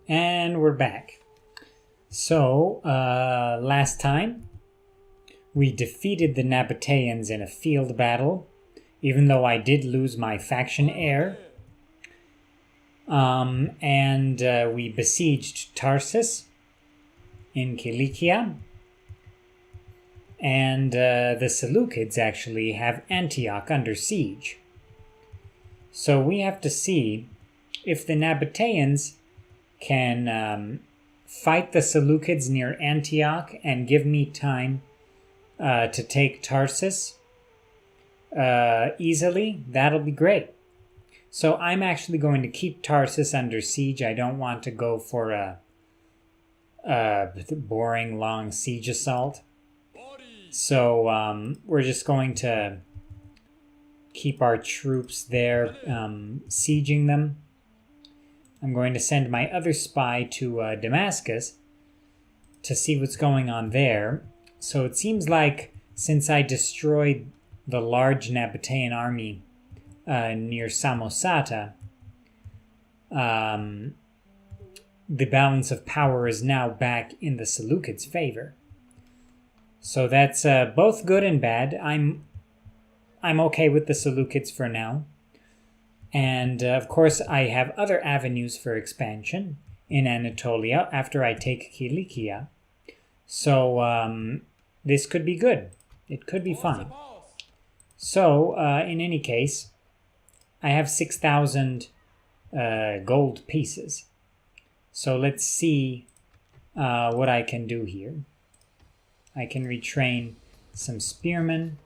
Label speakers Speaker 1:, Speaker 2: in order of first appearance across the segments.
Speaker 1: And we're back. So, last time we defeated the Nabateans in a field battle, even though I did lose my faction heir. And we besieged Tarsus in Cilicia. And the Seleucids actually have Antioch under siege. So we have to see if the Nabateans can fight the Seleucids near Antioch and give me time to take Tarsus easily. That'll be great. So I'm actually going to keep Tarsus under siege. I don't want to go for a boring long siege assault. So we're just going to keep our troops there, sieging them. I'm going to send my other spy to Damascus to see what's going on there. So it seems like since I destroyed the large Nabatean army near Samosata, the balance of power is now back in the Seleucids' favor. So that's both good and bad. I'm okay with the Seleucids for now. And of course, I have other avenues for expansion in Anatolia after I take Cilicia. So this could be good. It could be fine. So in any case, I have 6,000 gold pieces. So let's see what I can do here. I can retrain some spearmen.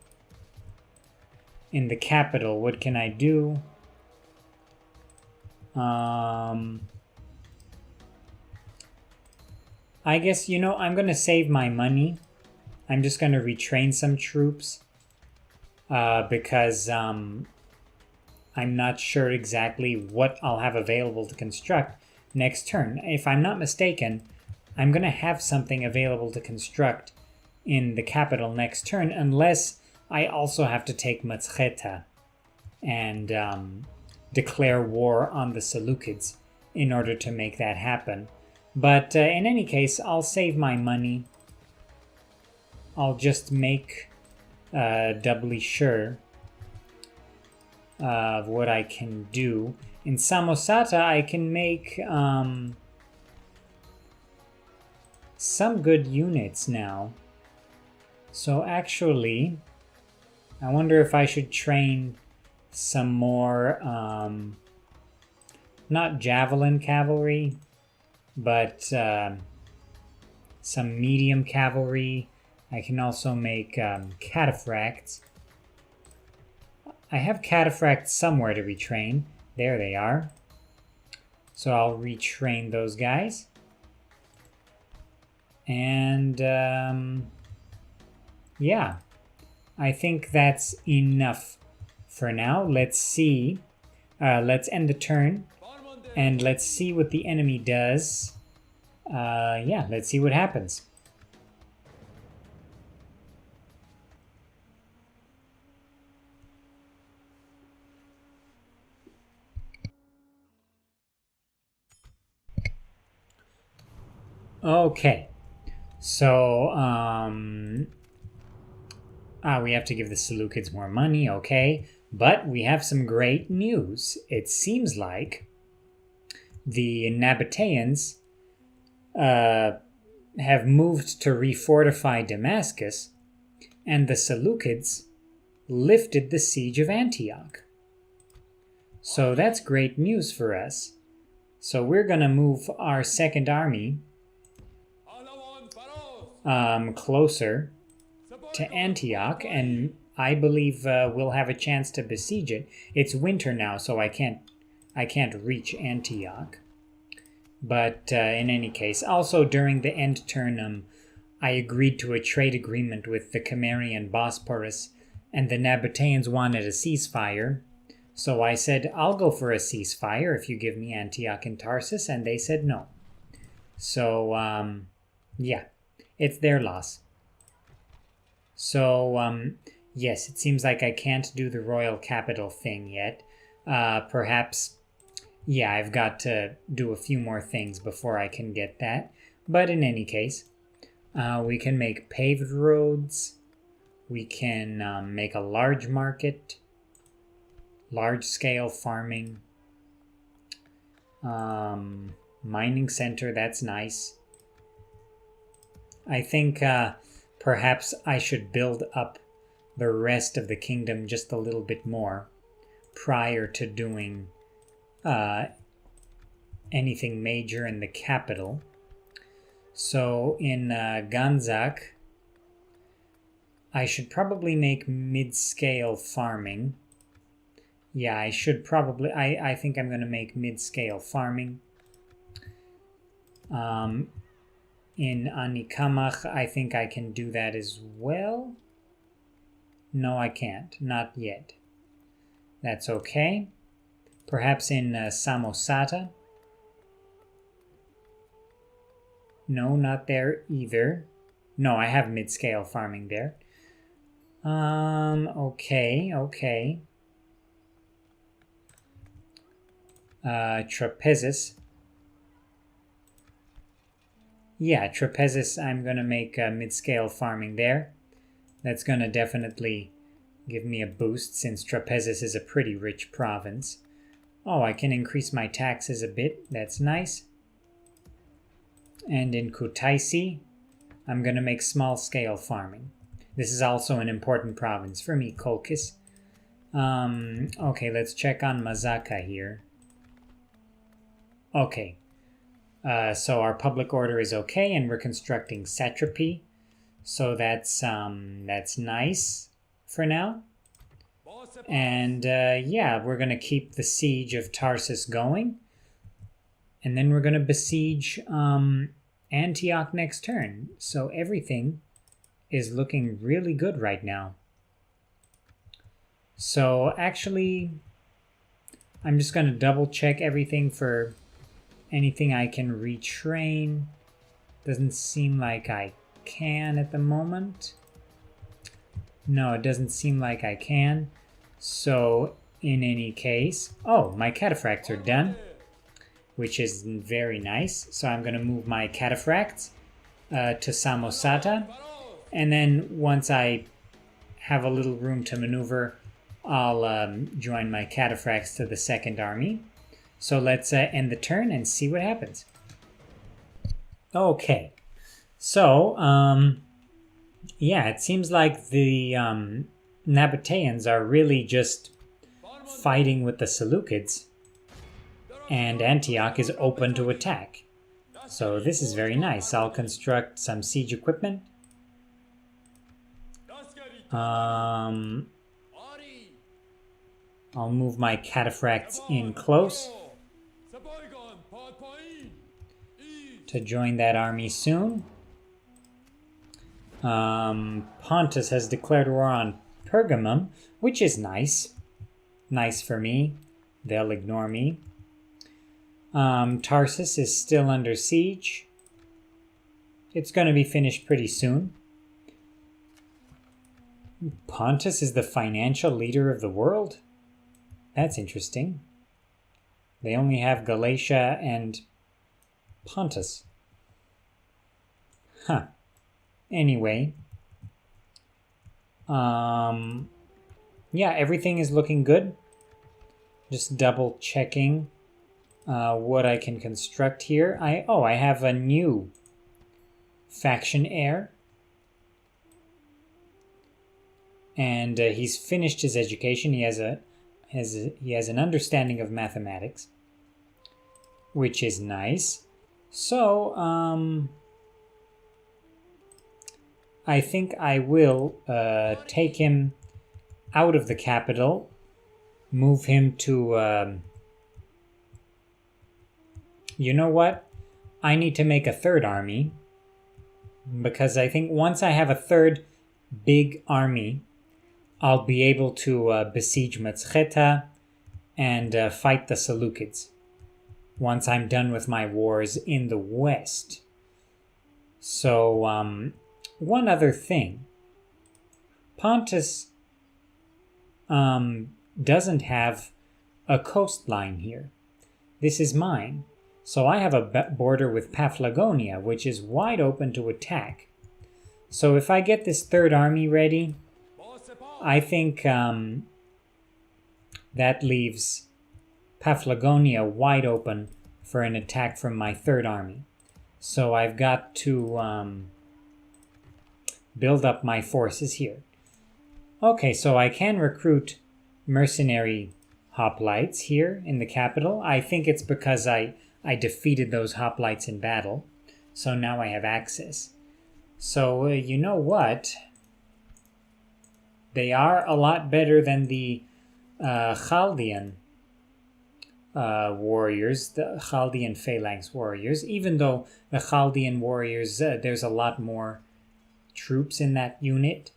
Speaker 1: In the capital, what can I do? I guess, I'm going to save my money. I'm just going to retrain some troops because I'm not sure exactly what I'll have available to construct next turn. If I'm not mistaken, I'm going to have something available to construct in the capital next turn, unless I also have to take Matskheta and declare war on the Seleucids in order to make that happen. But in any case, I'll save my money. I'll just make doubly sure of what I can do. In Samosata, I can make some good units now. So actually, I wonder if I should train some more, not javelin cavalry, but some medium cavalry. I can also make cataphracts. I have cataphracts somewhere to retrain. There they are. So I'll retrain those guys. And yeah, I think that's enough for now. Let's see. Let's end the turn. And let's see what the enemy does. Yeah, let's see what happens. Okay. So, we have to give the Seleucids more money, okay. But we have some great news. It seems like the Nabateans have moved to refortify Damascus, and the Seleucids lifted the siege of Antioch. So that's great news for us. So we're going to move our second army closer to Antioch, and I believe we'll have a chance to besiege it. It's winter now, so I can't reach Antioch. But in any case, also during the end turn, I agreed to a trade agreement with the Cimmerian Bosporus, and the Nabateans wanted a ceasefire. So I said, I'll go for a ceasefire if you give me Antioch and Tarsus, and they said no. So, yeah, it's their loss. So, yes, it seems like I can't do the royal capital thing yet. Perhaps Yeah, I've got to do a few more things before I can get that. But in any case, we can make paved roads. We can make a large market, large-scale farming, mining center. That's nice. I think perhaps I should build up the rest of the kingdom just a little bit more prior to doing anything major in the capital. So in Ganzak, I should probably make mid-scale farming. Yeah, I should probably, I think I'm going to make mid-scale farming. In Anikamach, I think I can do that as well. No, I can't. Not yet. That's okay. Perhaps in Samosata. No, not there either. No, I have mid-scale farming there. Okay. Trapezus. Yeah, Trapezus, I'm going to make mid-scale farming there. That's going to definitely give me a boost since Trapezus is a pretty rich province. Oh, I can increase my taxes a bit. That's nice. And in Kutaisi, I'm going to make small-scale farming. This is also an important province for me, Kolkis. Okay, let's check on Mazaka here. Okay. So our public order is okay, and we're constructing satrapy. So that's nice for now. And yeah, we're going to keep the siege of Tarsus going. And then we're going to besiege Antioch next turn. So everything is looking really good right now. So actually, I'm just going to double check everything for anything I can retrain. Doesn't seem like I can at the moment. No, it doesn't seem like I can. So in any case, oh, my cataphracts are done, which is very nice. So I'm going to move my cataphracts to Samosata. And then once I have a little room to maneuver, I'll join my cataphracts to the second army. So let's end the turn and see what happens. Okay. So, yeah, it seems like the Nabateans are really just fighting with the Seleucids, and Antioch is open to attack. So this is very nice. I'll construct some siege equipment. I'll move my cataphracts in close to join that army soon. Pontus has declared war on Pergamum, which is nice. Nice for me. They'll ignore me. Tarsus is still under siege. It's going to be finished pretty soon. Pontus is the financial leader of the world? That's interesting. They only have Galatia and Pontus. Huh. Anyway. Yeah, everything is looking good. Just double checking what I can construct here. I have a new faction heir. And he's finished his education. He has an understanding of mathematics, which is nice. So, I think I will take him out of the capital, move him to, you know what? I need to make a third army, because I think once I have a third big army, I'll be able to besiege Metzcheta and fight the Seleucids once I'm done with my wars in the west. So, one other thing. Pontus doesn't have a coastline here. this is mine. So I have a border with Paphlagonia, which is wide open to attack. So if I get this third army ready, I think that leaves Paphlagonia wide open for an attack from my third army. So I've got to build up my forces here. Okay, so I can recruit mercenary hoplites here in the capital. I think it's because I defeated those hoplites in battle. So now I have access. So you know what? They are a lot better than the Chaldean warriors, the Chaldean phalanx warriors, even though the Chaldean warriors, there's a lot more troops in that unit.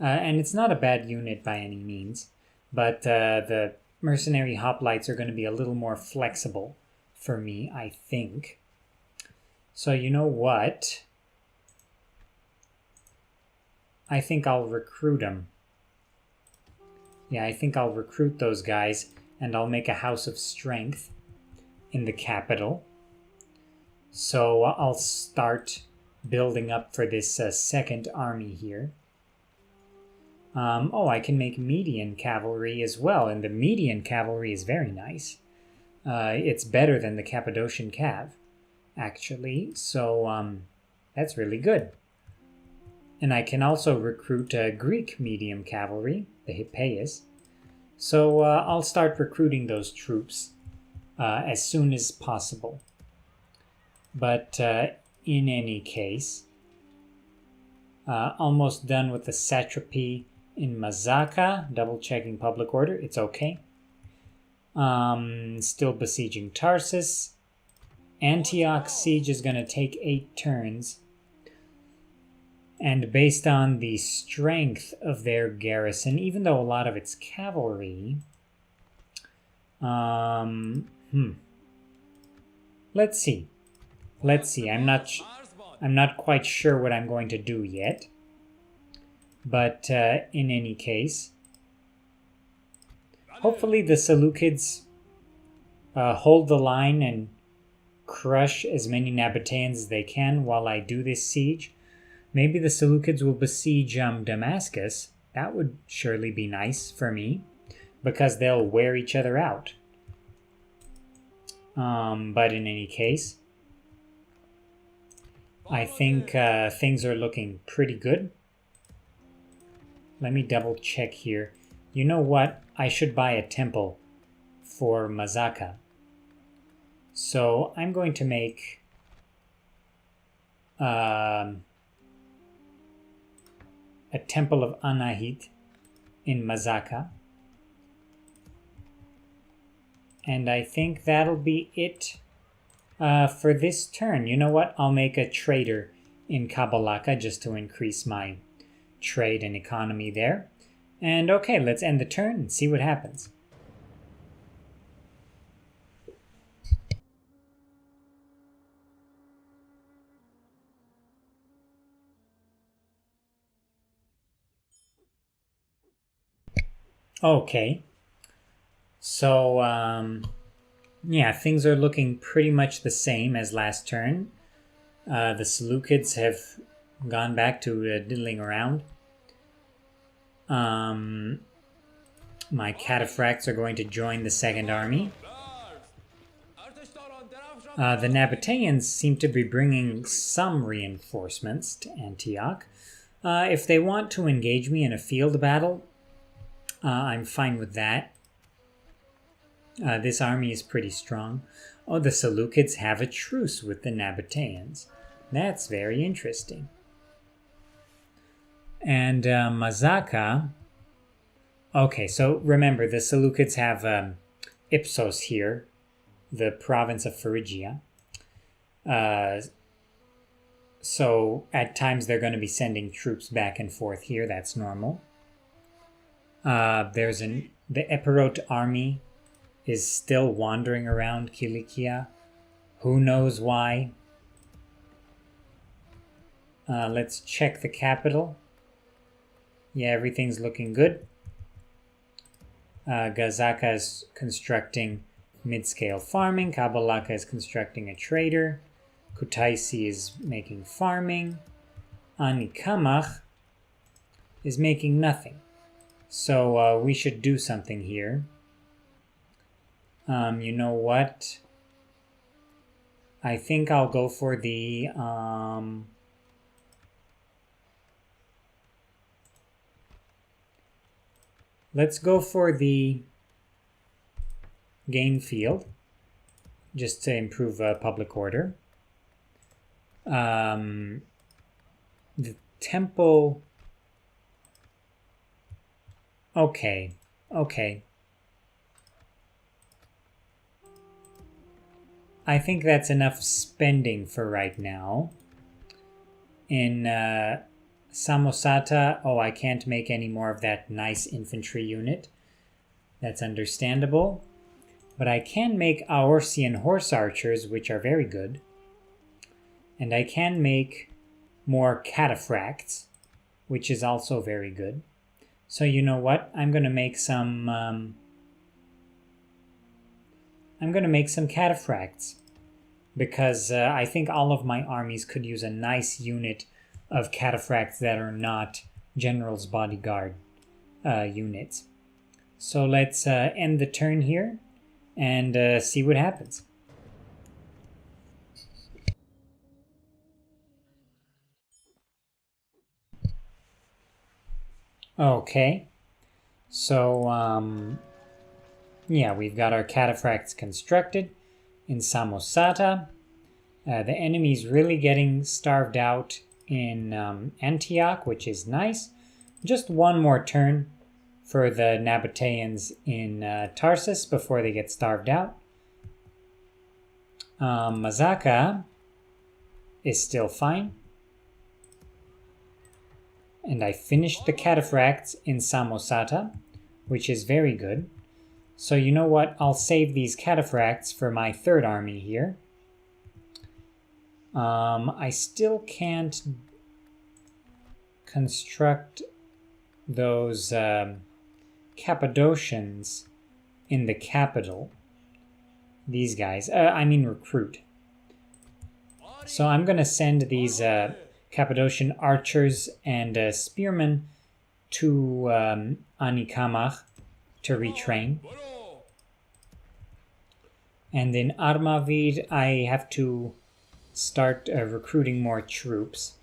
Speaker 1: And it's not a bad unit by any means, but the mercenary hoplites are going to be a little more flexible for me, I think. So you know what? I think I'll recruit them. Yeah, I think I'll recruit those guys, and I'll make a house of strength in the capital. So I'll start building up for this second army here. I can make median cavalry as well, and the median cavalry is very nice. It's better than the Cappadocian Cav, actually, so that's really good. And I can also recruit Greek medium cavalry, the Hippeis. So I'll start recruiting those troops as soon as possible. But in any case, almost done with the satrapy in Mazaka, double checking public order, it's okay. Still besieging Tarsus. Antioch's siege is going to take 8 turns. And based on the strength of their garrison, even though a lot of it's cavalry, let's see. I'm not quite sure what I'm going to do yet. But in any case, hopefully the Seleucids hold the line and crush as many Nabateans as they can while I do this siege. Maybe the Seleucids will besiege Damascus. That would surely be nice for me, because they'll wear each other out. But in any case, I think things are looking pretty good. Let me double check here. You know what? I should buy a temple for Mazaka. So I'm going to make a temple of Anahit in Mazaka. And I think that'll be it for this turn. You know what? I'll make a trader in Kabalaka just to increase my trade and economy there. And okay, let's end the turn and see what happens. Okay, so yeah, things are looking pretty much the same as last turn. The Seleucids have gone back to diddling around. My cataphracts are going to join the second army. The Nabateans seem to be bringing some reinforcements to Antioch. If they want to engage me in a field battle, I'm fine with that. This army is pretty strong. Oh, the Seleucids have a truce with the Nabateans. That's very interesting. And Mazaka... Okay, so remember, the Seleucids have Ipsos here, the province of Phrygia. So at times they're going to be sending troops back and forth here. That's normal. The Epirot army is still wandering around Kilikia. Who knows why? Let's check the capital. Yeah, everything's looking good. Gazaka is constructing mid-scale farming. Kabalaka is constructing a trader. Kutaisi is making farming. Anikamach is making nothing. So we should do something here. You know what? I think I'll go for the let's go for the gain field, just to improve public order. The temple. Okay. I think that's enough spending for right now. In Samosata, I can't make any more of that nice infantry unit. That's understandable. But I can make Aorsian horse archers, which are very good. And I can make more cataphracts, which is also very good. So you know what? I'm going to make some cataphracts, because I think all of my armies could use a nice unit of cataphracts that are not General's Bodyguard units. So let's end the turn here and see what happens. Okay, so yeah, we've got our cataphracts constructed in Samosata. The enemy's really getting starved out in Antioch, which is nice. Just one more turn for the Nabateans in Tarsus before they get starved out. Mazaka is still fine. And I finished the cataphracts in Samosata, which is very good. So you know what? I'll save these cataphracts for my third army here. I still can't construct those Cappadocians in the capital. These guys. I mean recruit. So I'm going to send these Cappadocian archers and spearmen to Anikamach to retrain. And in Armavid, I have to start recruiting more troops.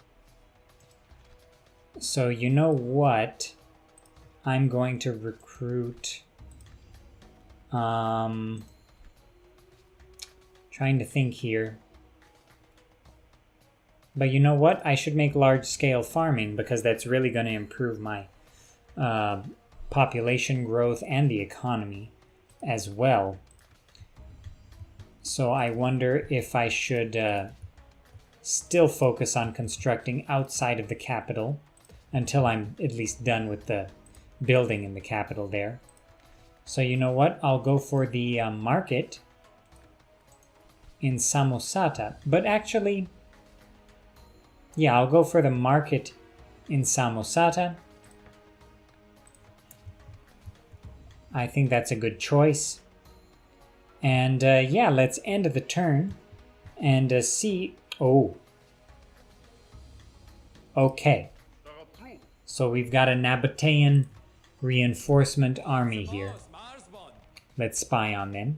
Speaker 1: So you know what? I'm going to recruit... trying to think here. But you know what? I should make large-scale farming, because that's really going to improve my population growth and the economy as well. So I wonder if I should still focus on constructing outside of the capital until I'm at least done with the building in the capital there. So you know what? I'll go for the market in Samosata. But actually... yeah, I'll go for the market in Samosata. I think that's a good choice. And yeah, let's end the turn and see... oh. Okay. So we've got a Nabatean reinforcement army here. Let's spy on them.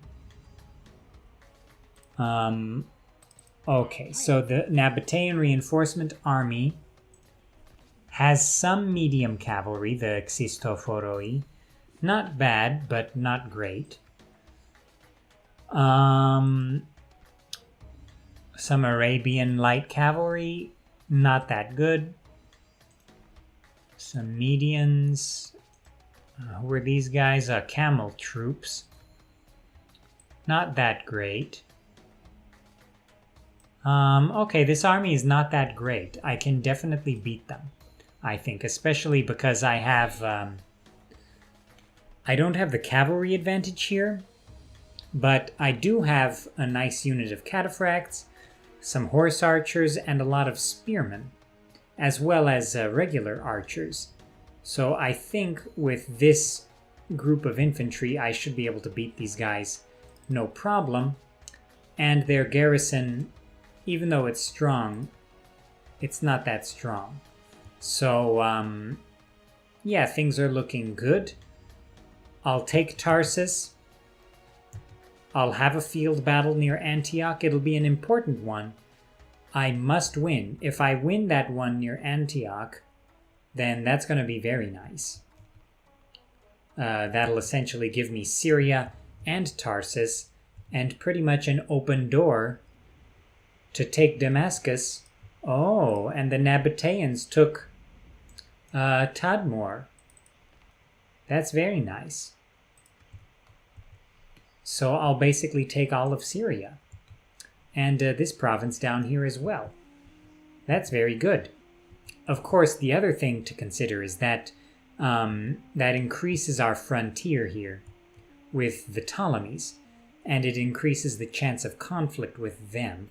Speaker 1: Okay, so the Nabatean reinforcement army has some medium cavalry, the Xistophoroi. Not bad, but not great. Some Arabian light cavalry, not that good. Some medians. Who are these guys? Camel troops. Not that great. Okay, this army is not that great. I can definitely beat them, I think, especially because I have... I don't have the cavalry advantage here, but I do have a nice unit of cataphracts, some horse archers, and a lot of spearmen, as well as regular archers. So I think with this group of infantry, I should be able to beat these guys no problem. And their garrison, even though it's strong, it's not that strong. So, yeah, things are looking good. I'll take Tarsus. I'll have a field battle near Antioch. It'll be an important one. I must win. If I win that one near Antioch, then that's going to be very nice. That'll essentially give me Syria and Tarsus, and pretty much an open door to take Damascus. Oh, and the Nabateans took Tadmor. That's very nice. So I'll basically take all of Syria. And this province down here as well. That's very good. Of course, the other thing to consider is that that increases our frontier here with the Ptolemies, and it increases the chance of conflict with them.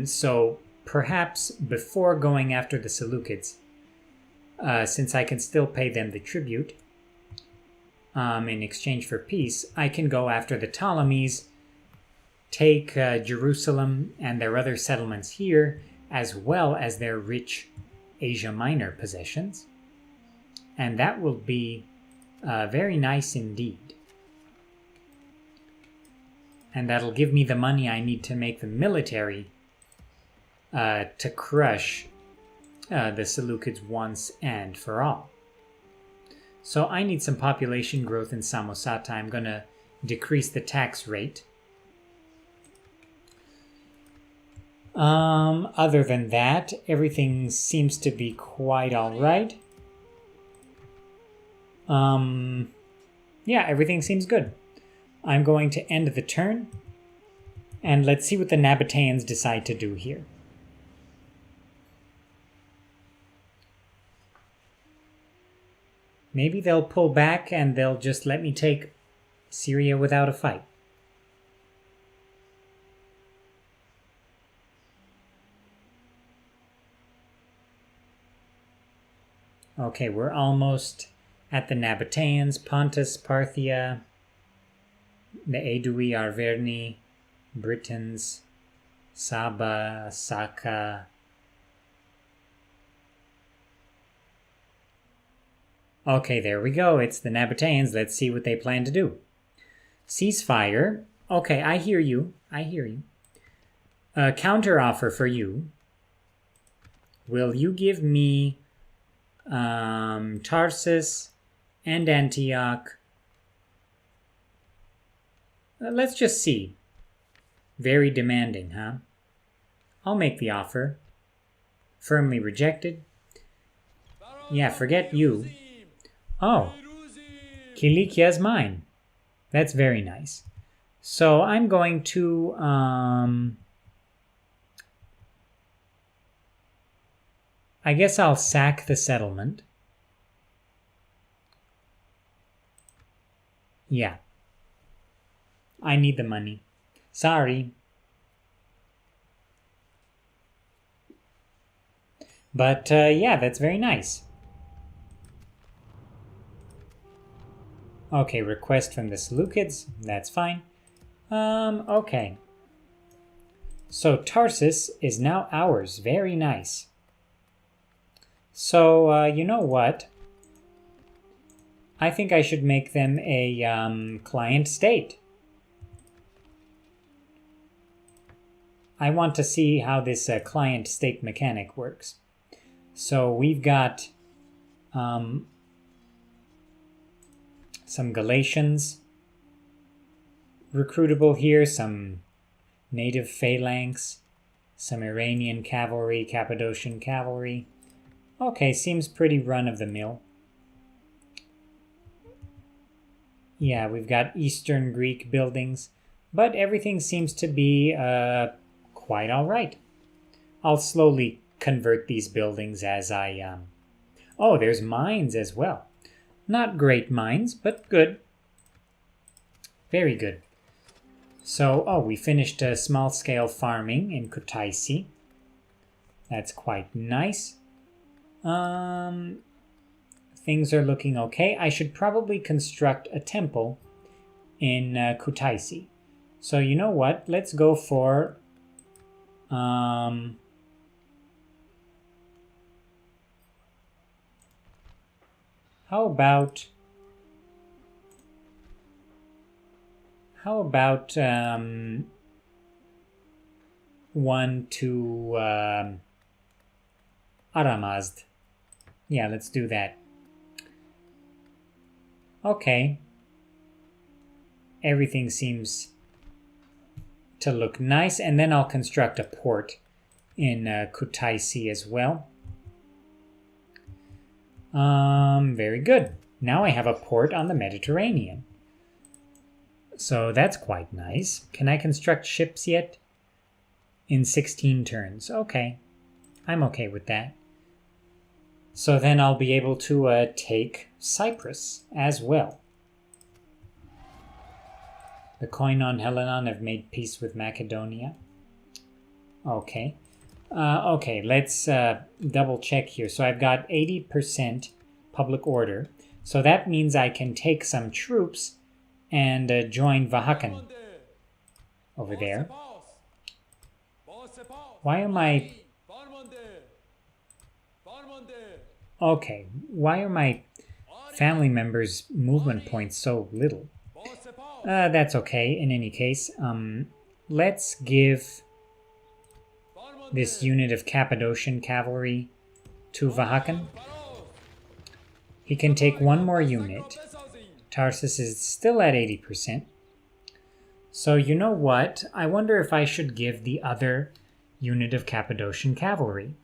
Speaker 1: So perhaps before going after the Seleucids, since I can still pay them the tribute in exchange for peace, I can go after the Ptolemies, take Jerusalem and their other settlements here, as well as their rich Asia Minor possessions. And that will be very nice indeed. And that'll give me the money I need to make the military to crush the Seleucids once and for all. So I need some population growth in Samosata. I'm going to decrease the tax rate. Other than that, everything seems to be quite all right. Yeah, everything seems good. I'm going to end the turn, and let's see what the Nabateans decide to do here. Maybe they'll pull back and they'll just let me take Syria without a fight. Okay, we're almost at the Nabateans, Pontus, Parthia, the Aedui, Arverni, Britons, Saba, Saka. Okay, there we go. It's the Nabateans. Let's see what they plan to do. Ceasefire. Okay, I hear you. I hear you. A counter offer for you. Will you give me Tarsus and Antioch? Let's just see. Very demanding, huh? I'll make the offer. Firmly rejected. Yeah, forget you. Oh, Kilikia's mine. That's very nice. So I'm going to I guess I'll sack the settlement. Yeah. I need the money. Sorry. But yeah, that's very nice. Okay, request from the Seleucids. That's fine. Okay. So Tarsus is now ours. Very nice. So, you know what? I think I should make them a client state. I want to see how this client state mechanic works. So we've got some Galatians recruitable here, some native phalanx, some Iranian cavalry, Cappadocian cavalry. Okay, seems pretty run-of-the-mill. Yeah, we've got Eastern Greek buildings, but everything seems to be quite all right. I'll slowly convert these buildings as I... Oh, there's mines as well. Not great mines, but good. Very good. So, we finished small-scale farming in Kutaisi. That's quite nice. Things are looking okay. I should probably construct a temple in Kutaisi. So you know what? Let's go for how about 1 to Aramazd. Yeah, let's do that. Okay. Everything seems to look nice, and then I'll construct a port in Kutaisi as well. Very good. Now I have a port on the Mediterranean. So that's quite nice. Can I construct ships yet? In 16 turns. Okay. I'm okay with that. So then I'll be able to take Cyprus as well. The Koinon Helenon have made peace with Macedonia. Okay. Okay, let's double check here. So I've got 80% public order. So that means I can take some troops and join Vahakan over there. Why am I... Okay, why are my family members' movement points so little? That's okay, in any case. Let's give this unit of Cappadocian cavalry to Vahakan. He can take one more unit. Tarsus is still at 80%. So you know what? I wonder if I should give the other unit of Cappadocian cavalry,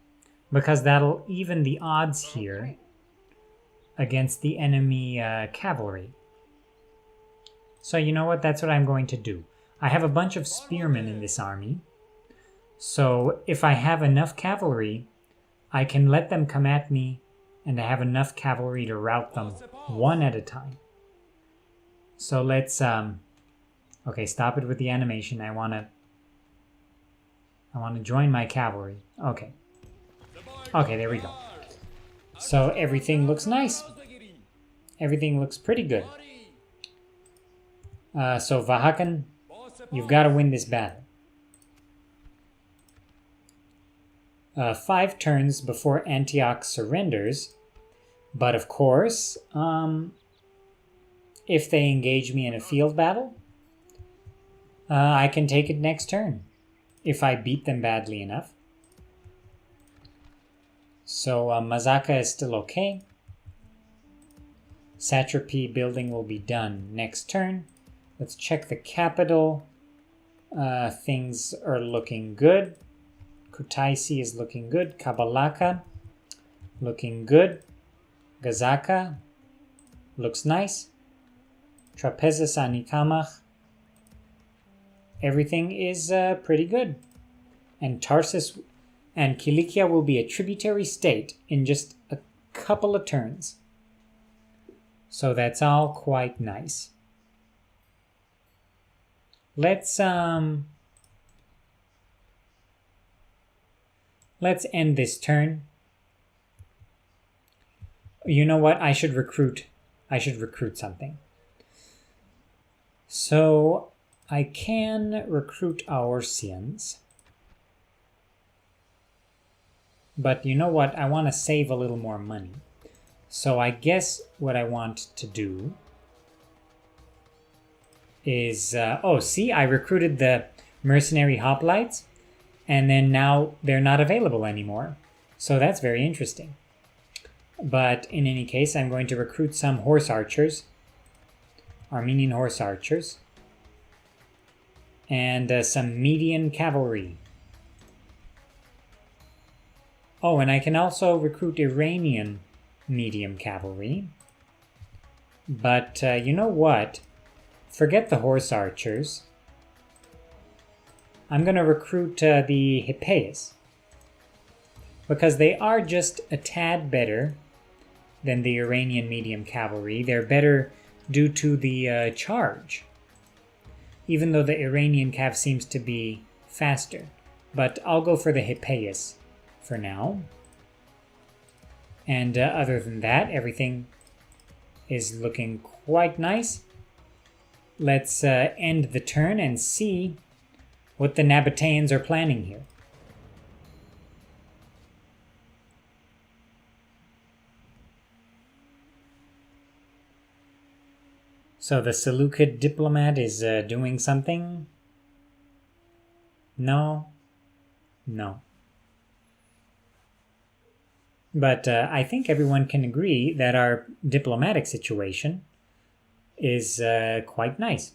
Speaker 1: because that'll even the odds here against the enemy cavalry. So you know what? That's what I'm going to do. I have a bunch of spearmen in this army. So if I have enough cavalry, I can let them come at me, and I have enough cavalry to rout them one at a time. So let's okay, stop it with the animation. I want to join my cavalry. Okay. Okay, there we go. So everything looks nice. Everything looks pretty good. So Vahakan, you've got to win this battle. 5 turns before Antioch surrenders. But of course, if they engage me in a field battle, I can take it next turn, if I beat them badly enough. So Mazaka is still okay. Satrapy building will be done next turn. Let's check the capital. Things are looking good. Kutaisi is looking good. Kabalaka, looking good. Gazaka, looks nice. Trapezes Anikamach, everything is pretty good. And Tarsus and Kilikia will be a tributary state in just a couple of turns. So that's all quite nice. Let's end this turn. You know what? I should recruit something. So I can recruit our Sians. But you know what? I want to save a little more money. So I guess what I want to do is... oh, see? I recruited the mercenary hoplites, and then now they're not available anymore. So that's very interesting. But in any case, I'm going to recruit some horse archers, Armenian horse archers, and some median cavalry. Oh, and I can also recruit Iranian medium cavalry. But you know what? Forget the horse archers. I'm going to recruit the Hippeis, because they are just a tad better than the Iranian medium cavalry. They're better due to the charge, even though the Iranian cav seems to be faster. But I'll go for the Hippeis for now. And other than that, everything is looking quite nice. let's end the turn and see what the Nabateans are planning here. So the Seleucid diplomat is doing something? No. But I think everyone can agree that our diplomatic situation is quite nice.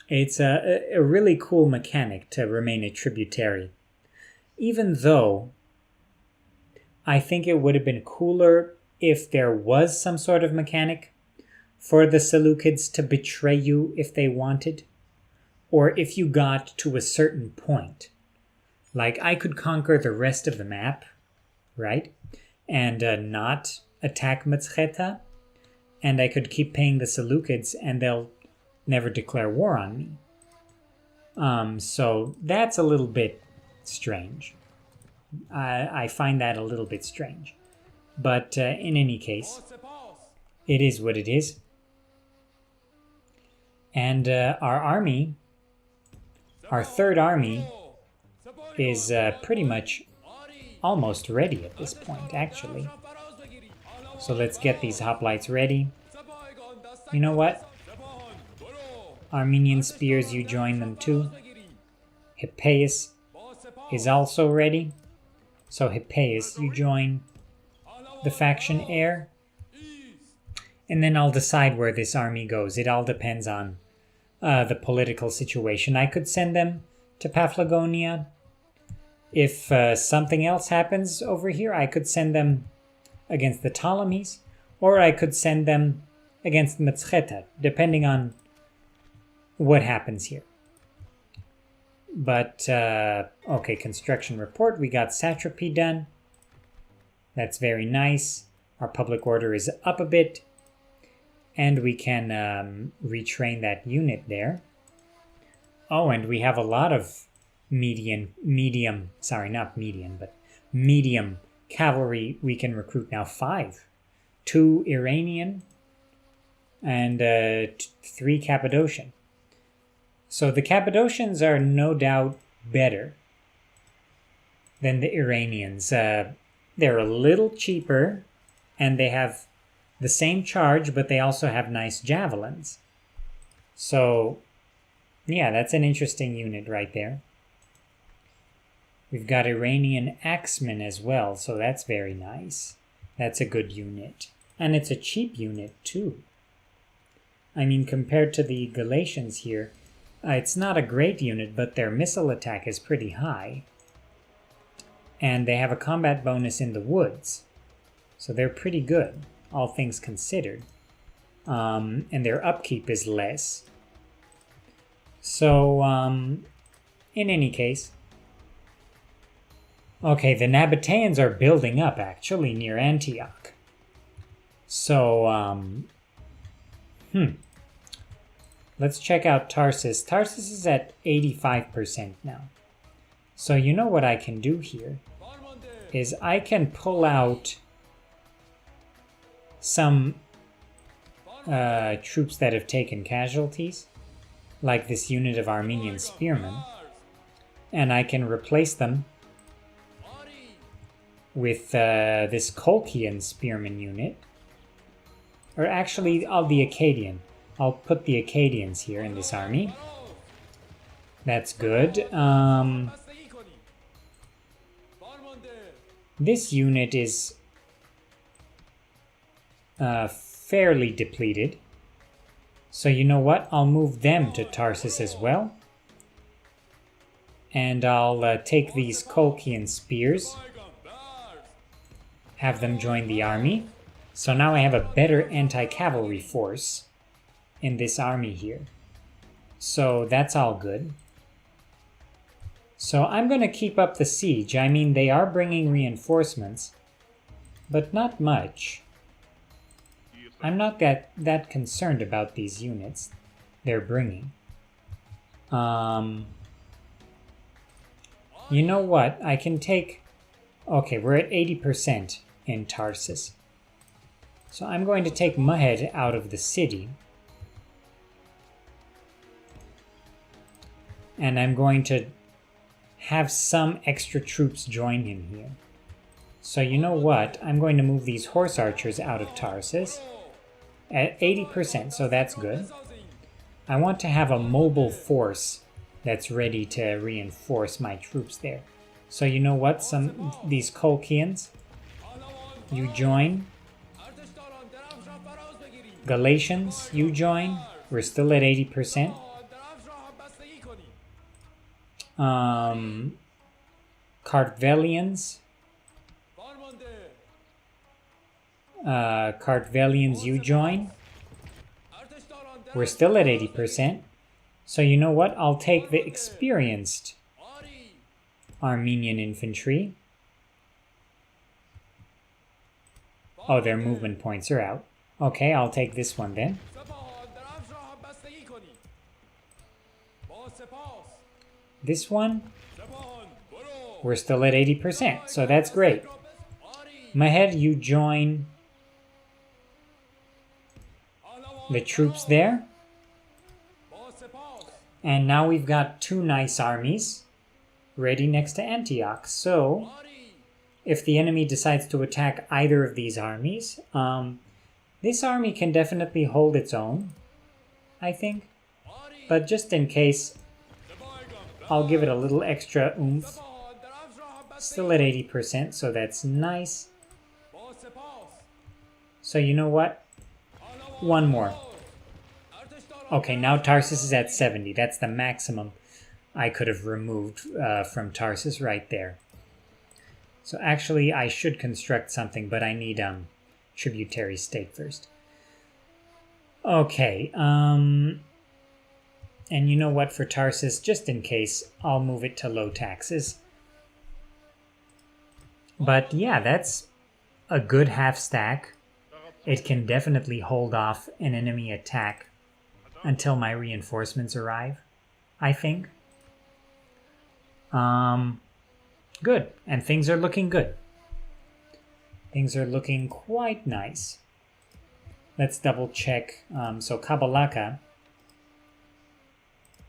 Speaker 1: It's a really cool mechanic to remain a tributary. Even though I think it would have been cooler if there was some sort of mechanic for the Seleucids to betray you if they wanted, or if you got to a certain point. Like, I could conquer the rest of the map, right? And not attack Metzcheta, and I could keep paying the Seleucids and they'll never declare war on me. So that's a little bit strange. I find that a little bit strange. But in any case, it is what it is. And our army, our third army, is pretty much almost ready at this point, actually. So let's get these hoplites ready. You know what? Armenian spears, you join them too. Hippeus is also ready. So Hippeus, you join the faction heir. And then I'll decide where this army goes. It all depends on the political situation. I could send them to Paphlagonia. If something else happens over here, I could send them against the Ptolemies, or I could send them against Metzcheta, depending on what happens here. But, okay, construction report. We got satrapy done. That's very nice. Our public order is up a bit. And we can retrain that unit there. Oh, and we have a lot of medium cavalry we can recruit now. 5. 2 Iranian and 3 Cappadocian. So the Cappadocians are no doubt better than the Iranians. They're a little cheaper and they have the same charge, but they also have nice javelins. So yeah, that's an interesting unit right there. We've got Iranian axemen as well, so that's very nice. That's a good unit. And it's a cheap unit too. I mean, compared to the Galatians here, it's not a great unit, but their missile attack is pretty high. And they have a combat bonus in the woods. So they're pretty good, all things considered. And their upkeep is less. So, in any case... Okay, the Nabateans are building up, actually, near Antioch. So, let's check out Tarsus. Tarsus is at 85% now. So you know what I can do here is I can pull out some troops that have taken casualties, like this unit of Armenian spearmen, and I can replace them with this Colchian spearman unit. Or actually, the Akkadian. I'll put the Akkadians here in this army. That's good. This unit is fairly depleted. So you know what? I'll move them to Tarsus as well. And I'll take these Colchian spears. Have them join the army. So now I have a better anti-cavalry force in this army here. So that's all good. So I'm going to keep up the siege. I mean, they are bringing reinforcements, but not much. I'm not that concerned about these units they're bringing. You know what? I can take... Okay, we're at 80% in Tarsus. So I'm going to take Muhed out of the city. And I'm going to have some extra troops join him here. So you know what? I'm going to move these horse archers out of Tarsus at 80%, so that's good. I want to have a mobile force that's ready to reinforce my troops there. So you know what? These Colchians, you join. Galatians, you join. We're still at 80%. Kartvelians. Kartvelians, you join. We're still at 80%. So you know what? I'll take the experienced Armenian infantry. Oh, their movement points are out. Okay, I'll take this one then. This one, we're still at 80%, so that's great. Muhed, you join the troops there. And now we've got two nice armies ready next to Antioch. So, if the enemy decides to attack either of these armies, this army can definitely hold its own, I think. But just in case, I'll give it a little extra oomph. Still at 80%, so that's nice. So you know what? One more. Okay, now Tarsus is at 70. That's the maximum I could have removed from Tarsus right there. So actually, I should construct something, but I need tributary state first. Okay, and you know what, for Tarsus, just in case, I'll move it to low taxes. But yeah, that's a good half stack. It can definitely hold off an enemy attack until my reinforcements arrive, I think. Good, and things are looking good. Things are looking quite nice. Let's double check. So Kabalaka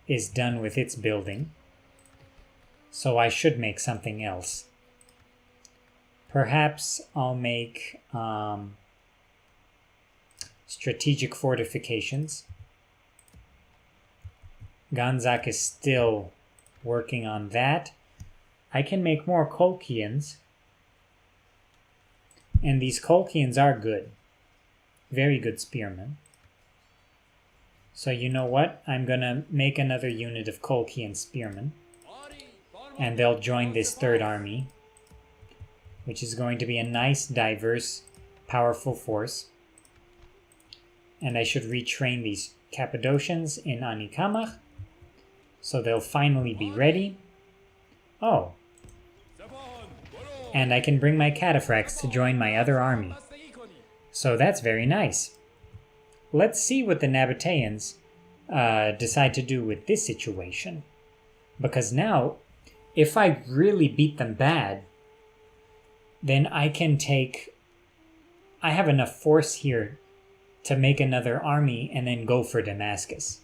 Speaker 1: is done with its building. So I should make something else. Perhaps I'll make strategic fortifications. Ganzak is still working on that. I can make more Colchians. And these Colchians are good. Very good spearmen. So you know what? I'm gonna make another unit of Colchian spearmen. And they'll join this third army, which is going to be a nice, diverse, powerful force. And I should retrain these Cappadocians in Anikamach, so they'll finally be ready. Oh. And I can bring my cataphracts to join my other army. So that's very nice. Let's see what the Nabateans decide to do with this situation. Because now, if I really beat them bad, then I can take... I have enough force here to make another army and then go for Damascus.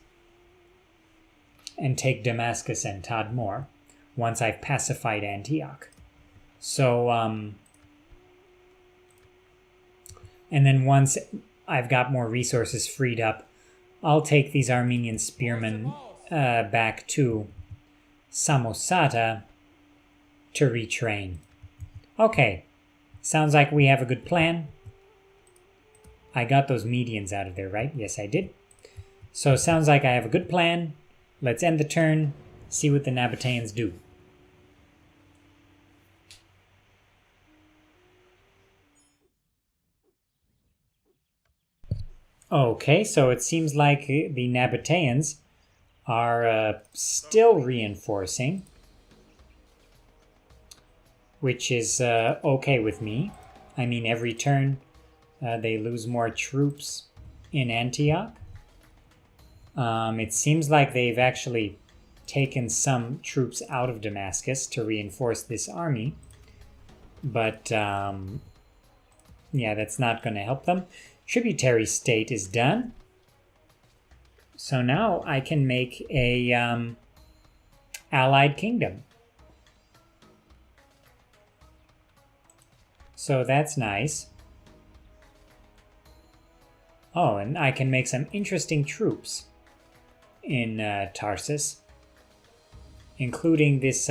Speaker 1: And take Damascus and Tadmor once I've pacified Antioch. So, and then once I've got more resources freed up, I'll take these Armenian spearmen back to Samosata to retrain. Okay, sounds like we have a good plan. I got those Medians out of there, right? Yes, I did. So sounds like I have a good plan. Let's end the turn, see what the Nabateans do. Okay, so it seems like the Nabateans are still reinforcing, which is okay with me. I mean, every turn they lose more troops in Antioch. It seems like they've actually taken some troops out of Damascus to reinforce this army. But, yeah, that's not going to help them. tributary state is done. So now I can make a allied kingdom. So that's nice. Oh, and I can make some interesting troops in Tarsus, including this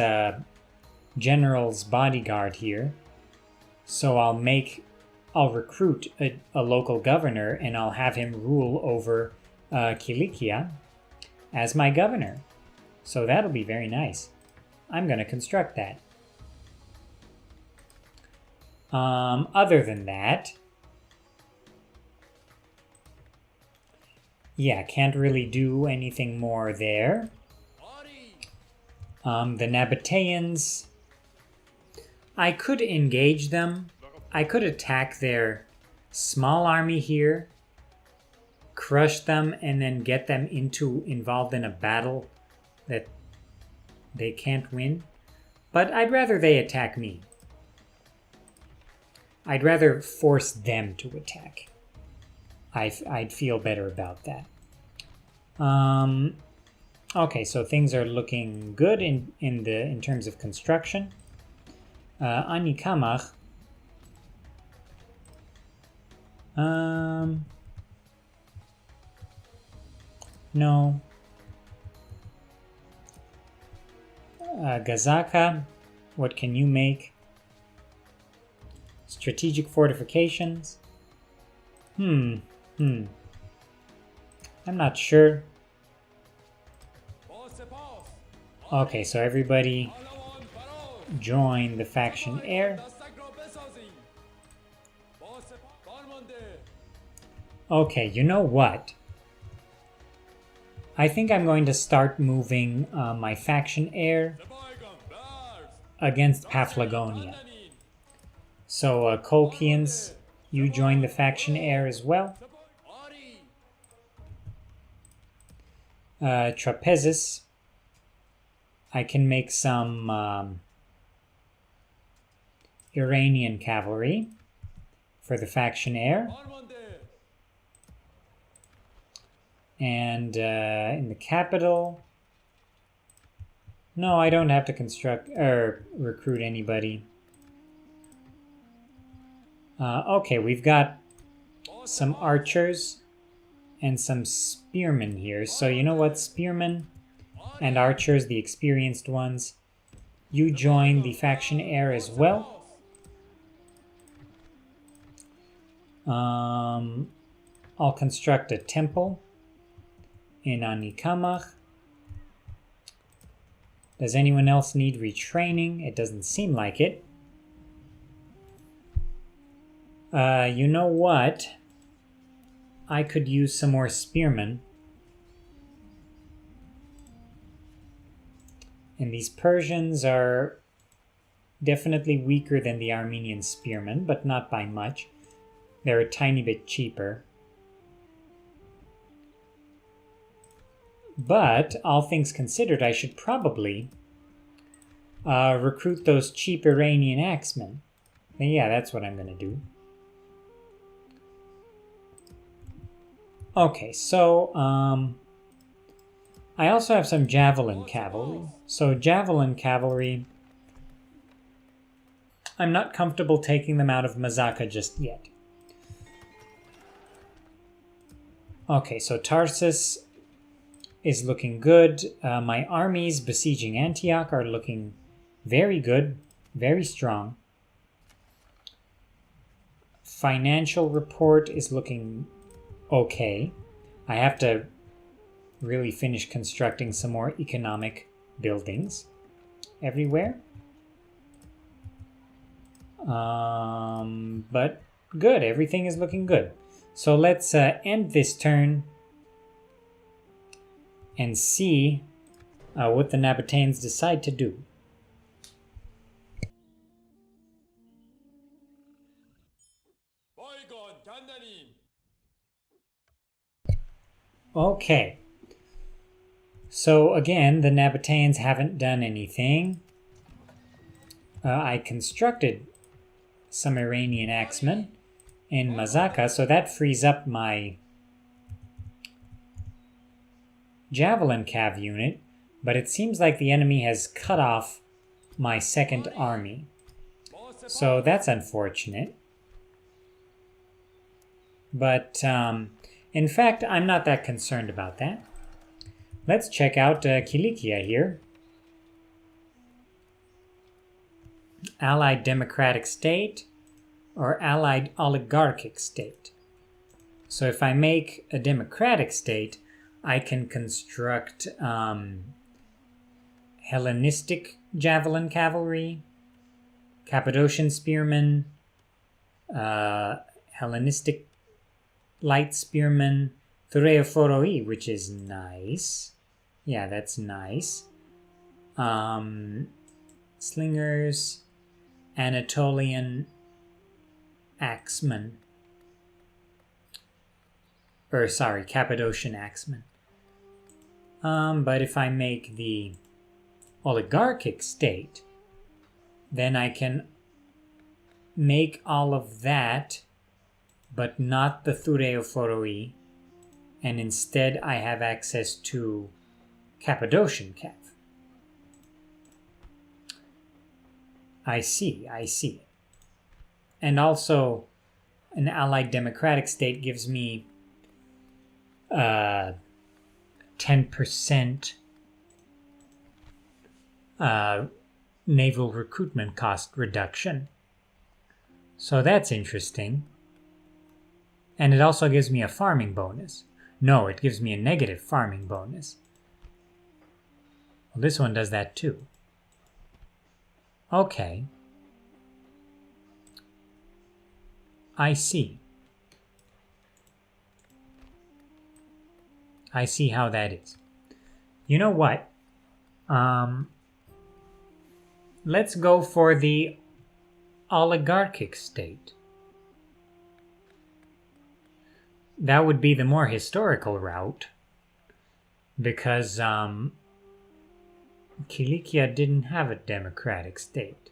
Speaker 1: general's bodyguard here. So I'll recruit a local governor, and I'll have him rule over Kilikia as my governor. So that'll be very nice. I'm going to construct that. Other than that, yeah, can't really do anything more there. The Nabateans, I could engage them. I could attack their small army here, crush them, and then get them involved in a battle that they can't win. But I'd rather they attack me. I'd rather force them to attack. I'd feel better about that. Okay, so things are looking good in terms of construction. Anikamach. No. Gazaka, what can you make? Strategic fortifications. I'm not sure. Okay, so everybody join the faction heir. Okay, you know what? I think I'm going to start moving my faction heir against Paphlagonia. So, Colchians, you join the faction heir as well. Trapezus, I can make some Iranian cavalry for the faction heir. And in the capital, no, I don't have to construct or recruit anybody. Okay, we've got some archers and some spearmen here. So you know what, spearmen and archers, the experienced ones, you join the faction heir as well. I'll construct a temple in Anikamach. Does anyone else need retraining? It doesn't seem like it. You know what? I could use some more spearmen. And these Persians are definitely weaker than the Armenian spearmen, but not by much. They're a tiny bit cheaper. But, all things considered, I should probably recruit those cheap Iranian axemen. And yeah, that's what I'm going to do. Okay, so I also have some javelin cavalry. So javelin cavalry, I'm not comfortable taking them out of Mazaka just yet. Okay, so Tarsus is looking good. My armies besieging Antioch are looking very good, very strong. Financial report is looking okay. I have to really finish constructing some more economic buildings everywhere. But good, everything is looking good. So let's end this turn and see what the Nabateans decide to do. Okay. So again, the Nabateans haven't done anything. I constructed some Iranian axemen, in Mazaka, so that frees up my javelin cav unit, but it seems like the enemy has cut off my second army. So that's unfortunate. But in fact, I'm not that concerned about that. Let's check out Kilikia here. Allied democratic state or allied oligarchic state. So if I make a democratic state, I can construct Hellenistic javelin cavalry, Cappadocian spearmen, Hellenistic light spearmen, Thureophoroi, which is nice. Yeah, that's nice. Slingers, Anatolian axemen. Cappadocian axemen. But if I make the oligarchic state, then I can make all of that, but not the Thureophoroi, and instead I have access to Cappadocian cav. I see. And also, an allied democratic state gives me 10% naval recruitment cost reduction. So that's interesting. And it also gives me a farming bonus. No, it gives me a negative farming bonus. Well, this one does that too. Okay. I see. I see how that is. You know what? Let's go for the oligarchic state. That would be the more historical route, because Kilikia didn't have a democratic state.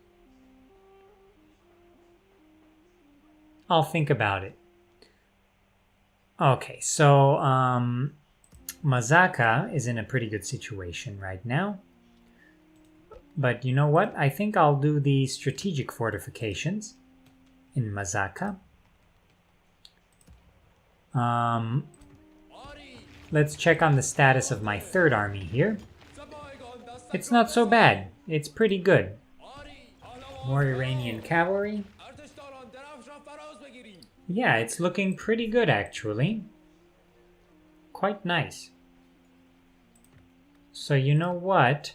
Speaker 1: I'll think about it. Okay, so Mazaka is in a pretty good situation right now. But you know what? I think I'll do the strategic fortifications in Mazaka. Let's check on the status of my third army here. It's not so bad. It's pretty good. More Iranian cavalry. Yeah, it's looking pretty good actually. Quite nice. So you know what?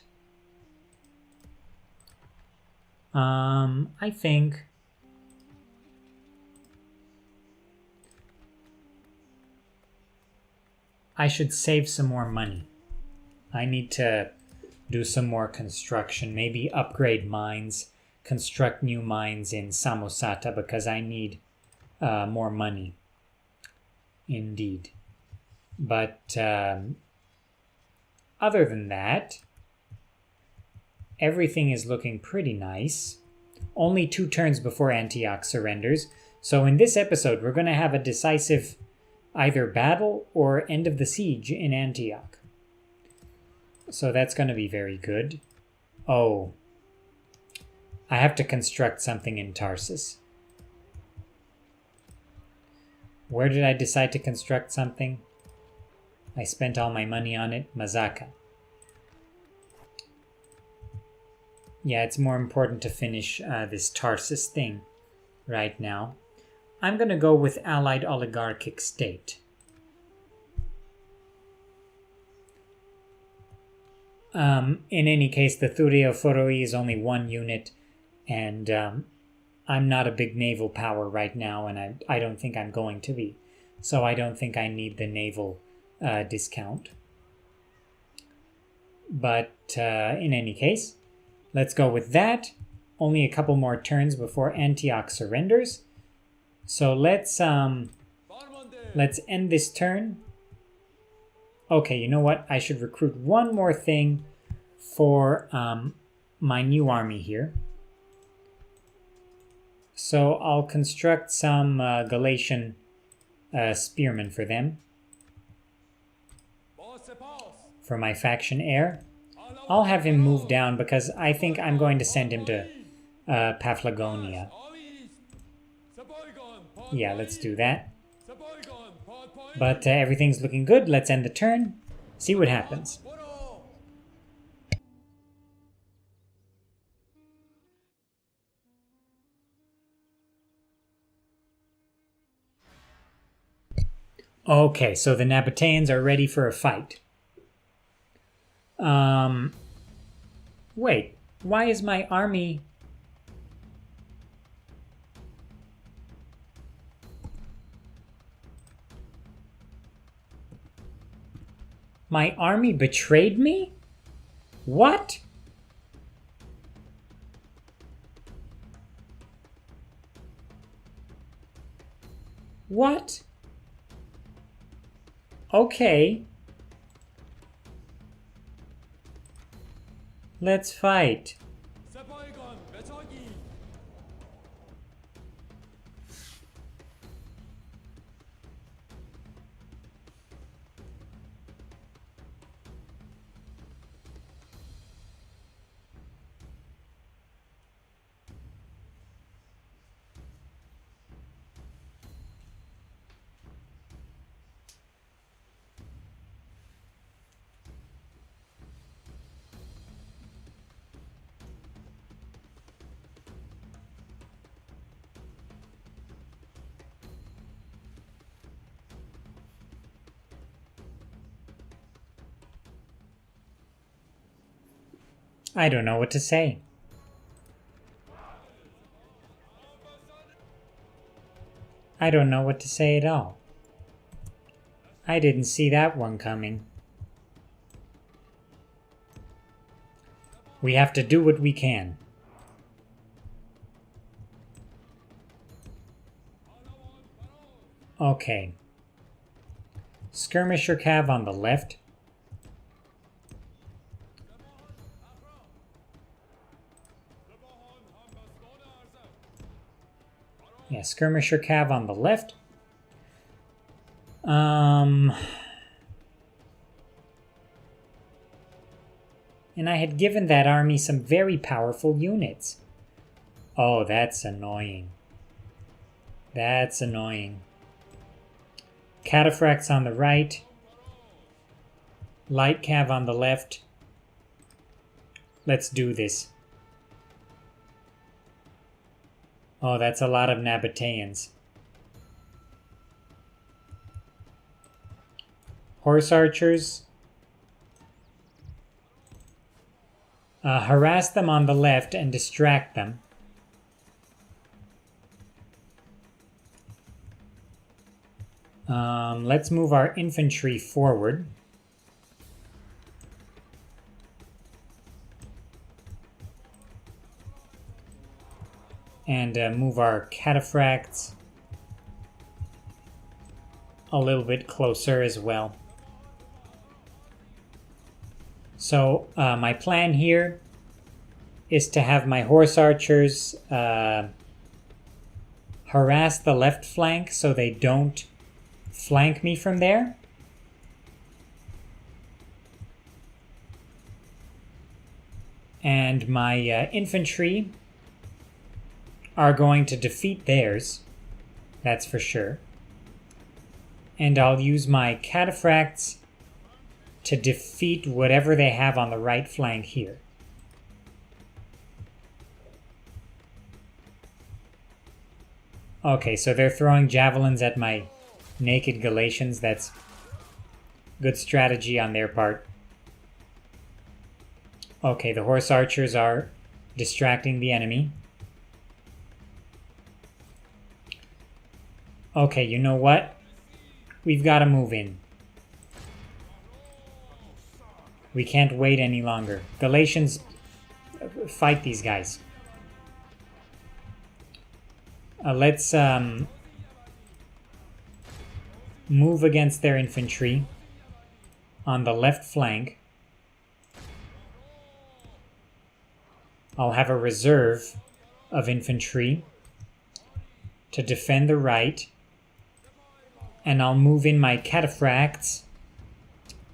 Speaker 1: I think I should save some more money. I need to do some more construction, maybe upgrade mines, construct new mines in Samosata because I need more money. Indeed. But other than that, everything is looking pretty nice. Only 2 turns before Antioch surrenders. So in this episode, we're going to have a decisive either battle or end of the siege in Antioch. So that's going to be very good. Oh, I have to construct something in Tarsus. Where did I decide to construct something? I spent all my money on it. Mazaka. Yeah, it's more important to finish this Tarsus thing right now. I'm going to go with Allied Oligarchic State. In any case, the Thureophoroi is only 1 unit, and I'm not a big naval power right now, and I don't think I'm going to be. So I don't think I need the naval discount. But in any case, let's go with that. Only a couple more turns before Antioch surrenders. So let's end this turn. Okay, you know what? I should recruit one more thing for my new army here. So I'll construct some Galatian spearmen for them. For my faction heir. I'll have him move down because I think I'm going to send him to Paphlagonia. Yeah, let's do that. But everything's looking good. Let's end the turn. See what happens. Okay, so the Nabateans are ready for a fight. Wait, why is my army... My army betrayed me? What? What? Okay. Let's fight. I don't know what to say. I don't know what to say at all. I didn't see that one coming. We have to do what we can. Okay. Skirmisher cav on the left. Yeah, skirmisher cav on the left. And I had given that army some very powerful units. Oh, that's annoying. That's annoying. Cataphracts on the right. Light cav on the left. Let's do this. Oh, that's a lot of Nabateans. Horse archers. Harass them on the left and distract them. Let's move our infantry forward. And move our cataphracts a little bit closer as well. So my plan here is to have my horse archers harass the left flank so they don't flank me from there. And my infantry are going to defeat theirs, that's for sure. And I'll use my cataphracts to defeat whatever they have on the right flank here. Okay, so they're throwing javelins at my naked Galatians. That's good strategy on their part. Okay, the horse archers are distracting the enemy. Okay, you know what? We've got to move in. We can't wait any longer. Galatians, fight these guys. Let's move against their infantry on the left flank. I'll have a reserve of infantry to defend the right. And I'll move in my cataphracts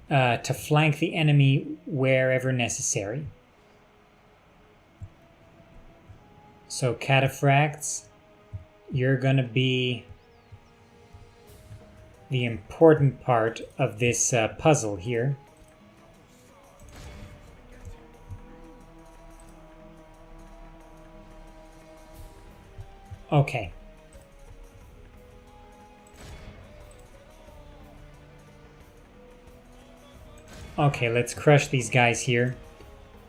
Speaker 1: to flank the enemy wherever necessary. So cataphracts, you're going to be the important part of this puzzle here. Okay. Okay, let's crush these guys here.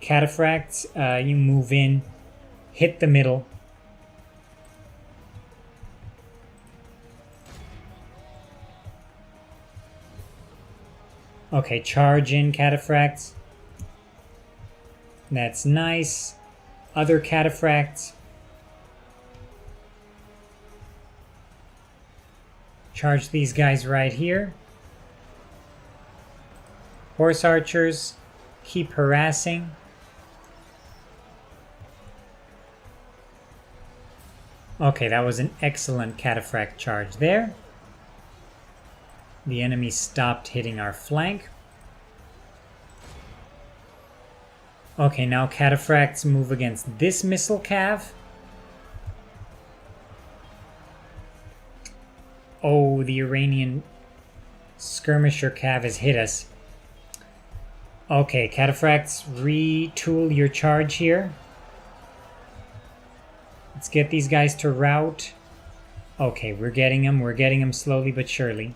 Speaker 1: Cataphracts, you move in, hit the middle. Okay, charge in, cataphracts. That's nice. Other cataphracts. Charge these guys right here. Horse archers, keep harassing. Okay, that was an excellent cataphract charge there. The enemy stopped hitting our flank. Okay, now cataphracts move against this missile cav. Oh, the Iranian skirmisher cav has hit us. Okay, cataphracts, retool your charge here. Let's get these guys to rout. Okay, we're getting them slowly but surely.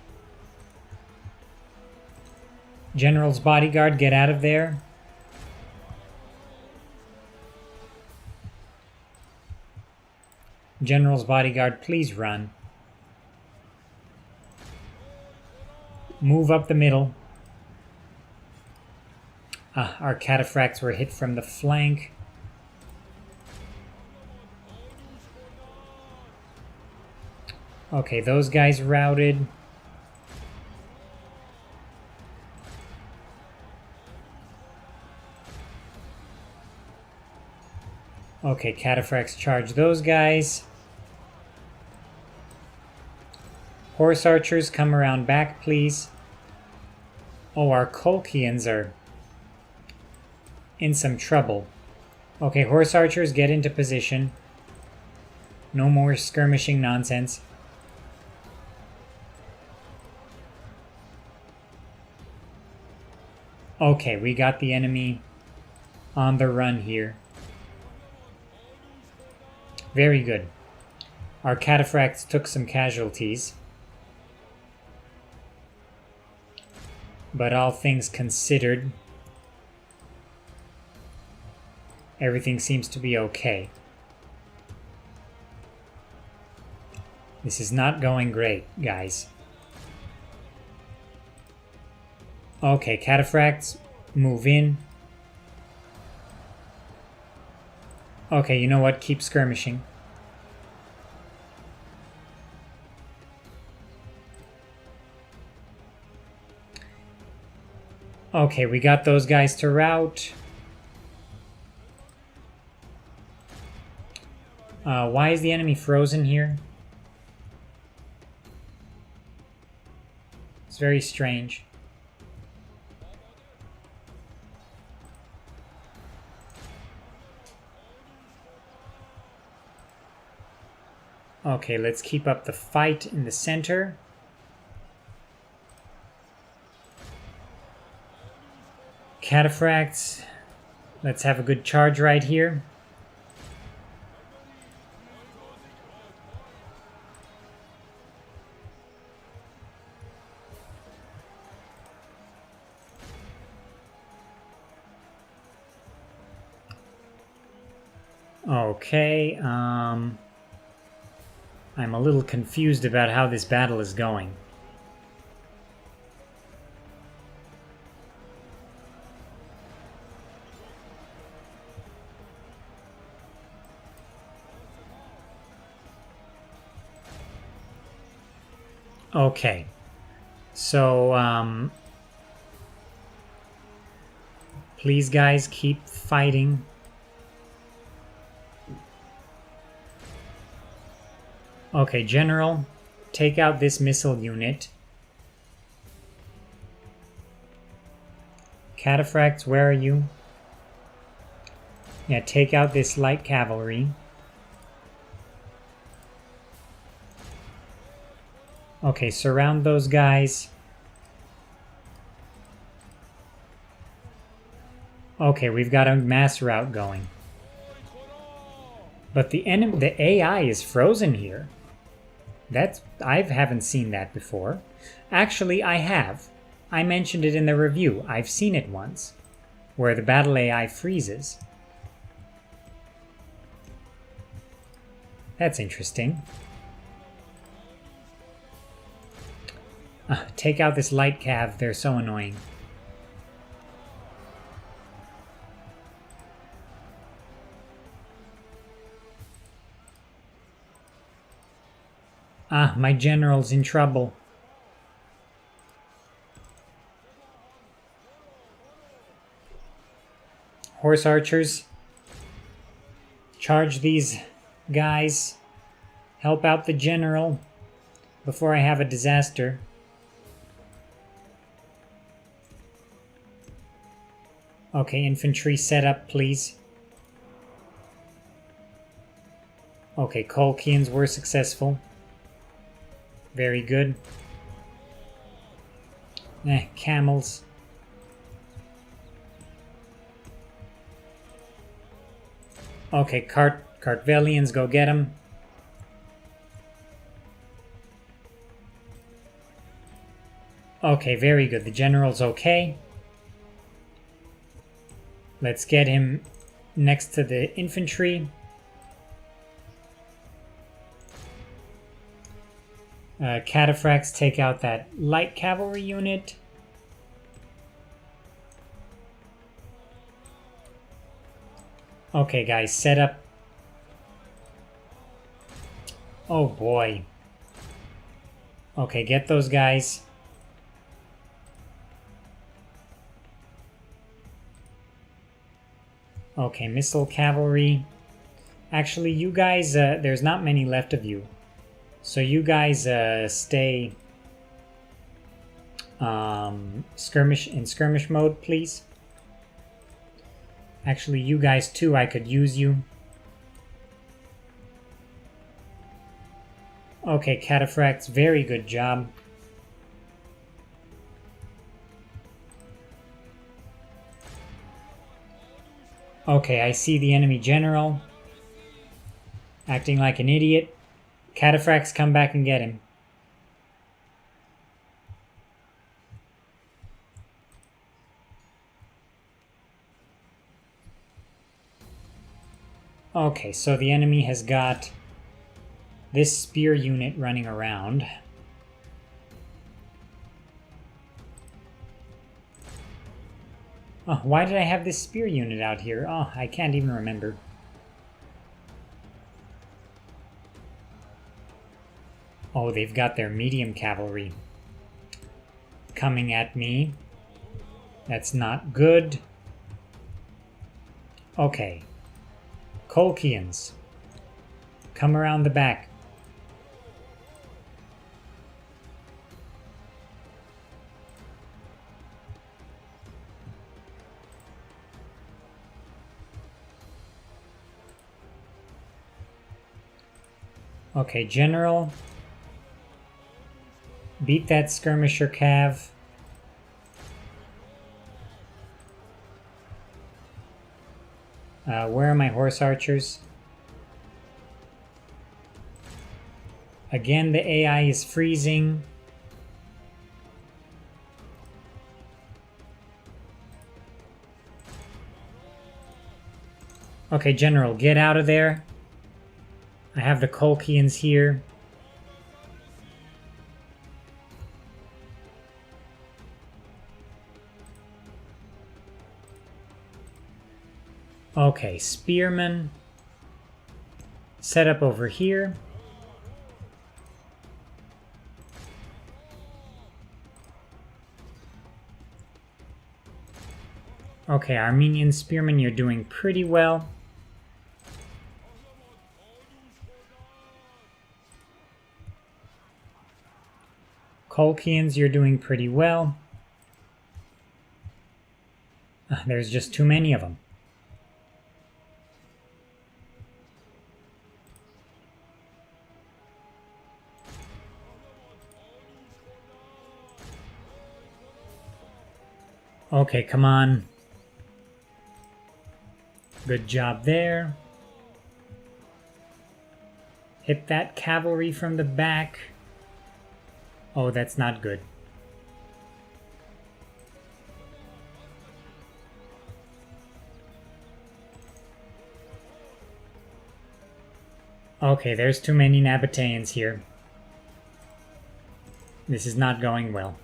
Speaker 1: General's bodyguard, get out of there. General's bodyguard, please run. Move up the middle. Our cataphracts were hit from the flank. Okay, those guys routed. Okay, cataphracts charge those guys. Horse archers, come around back, please. Oh, our Colchians are in some trouble. Okay, horse archers, get into position. No more skirmishing nonsense. Okay, we got the enemy on the run here. Very good. Our cataphracts took some casualties. But all things considered, everything seems to be okay. This is not going great, guys. Okay, cataphracts, move in. Okay, you know what? Keep skirmishing. Okay, we got those guys to rout. Why is the enemy frozen here? It's very strange. Okay, let's keep up the fight in the center. Cataphracts, let's have a good charge right here. Okay, I'm a little confused about how this battle is going. Okay, so please guys, keep fighting. Okay, General, take out this missile unit. Cataphracts, where are you? Yeah, take out this light cavalry. Okay, surround those guys. Okay, we've got a mass rout going. But the AI is frozen here. I haven't seen that before. Actually, I have. I mentioned it in the review. I've seen it once, where the battle AI freezes. That's interesting. Take out this light cav. They're so annoying. My general's in trouble. Horse archers, charge these guys. Help out the general before I have a disaster. Okay, infantry set up, please. Okay, Colchians were successful. Very good. Camels. Okay, Cartvelians, go get them. Okay, very good. The general's okay. Let's get him next to the infantry. Cataphracts, take out that light cavalry unit. Okay, guys, set up. Oh boy. Okay, get those guys. Okay, missile cavalry. Actually, you guys, there's not many left of you. So you guys stay skirmish mode, please. Actually, you guys too, I could use you. Okay, Cataphracts, very good job. Okay, I see the enemy general acting like an idiot. Cataphracts, come back and get him. Okay, so the enemy has got this spear unit running around. Oh, why did I have this spear unit out here? Oh, I can't even remember. Oh, they've got their medium cavalry coming at me. That's not good. Okay. Colchians, come around the back. Okay, General. Beat that skirmisher cav. Where are my horse archers? Again, the AI is freezing. Okay, General, get out of there. I have the Colchians here. Okay, spearmen. Set up over here. Okay, Armenian spearmen, you're doing pretty well. Colchians, you're doing pretty well. There's just too many of them. Okay, come on. Good job there. Hit that cavalry from the back. Oh, that's not good. Okay, there's too many Nabateans here. This is not going well.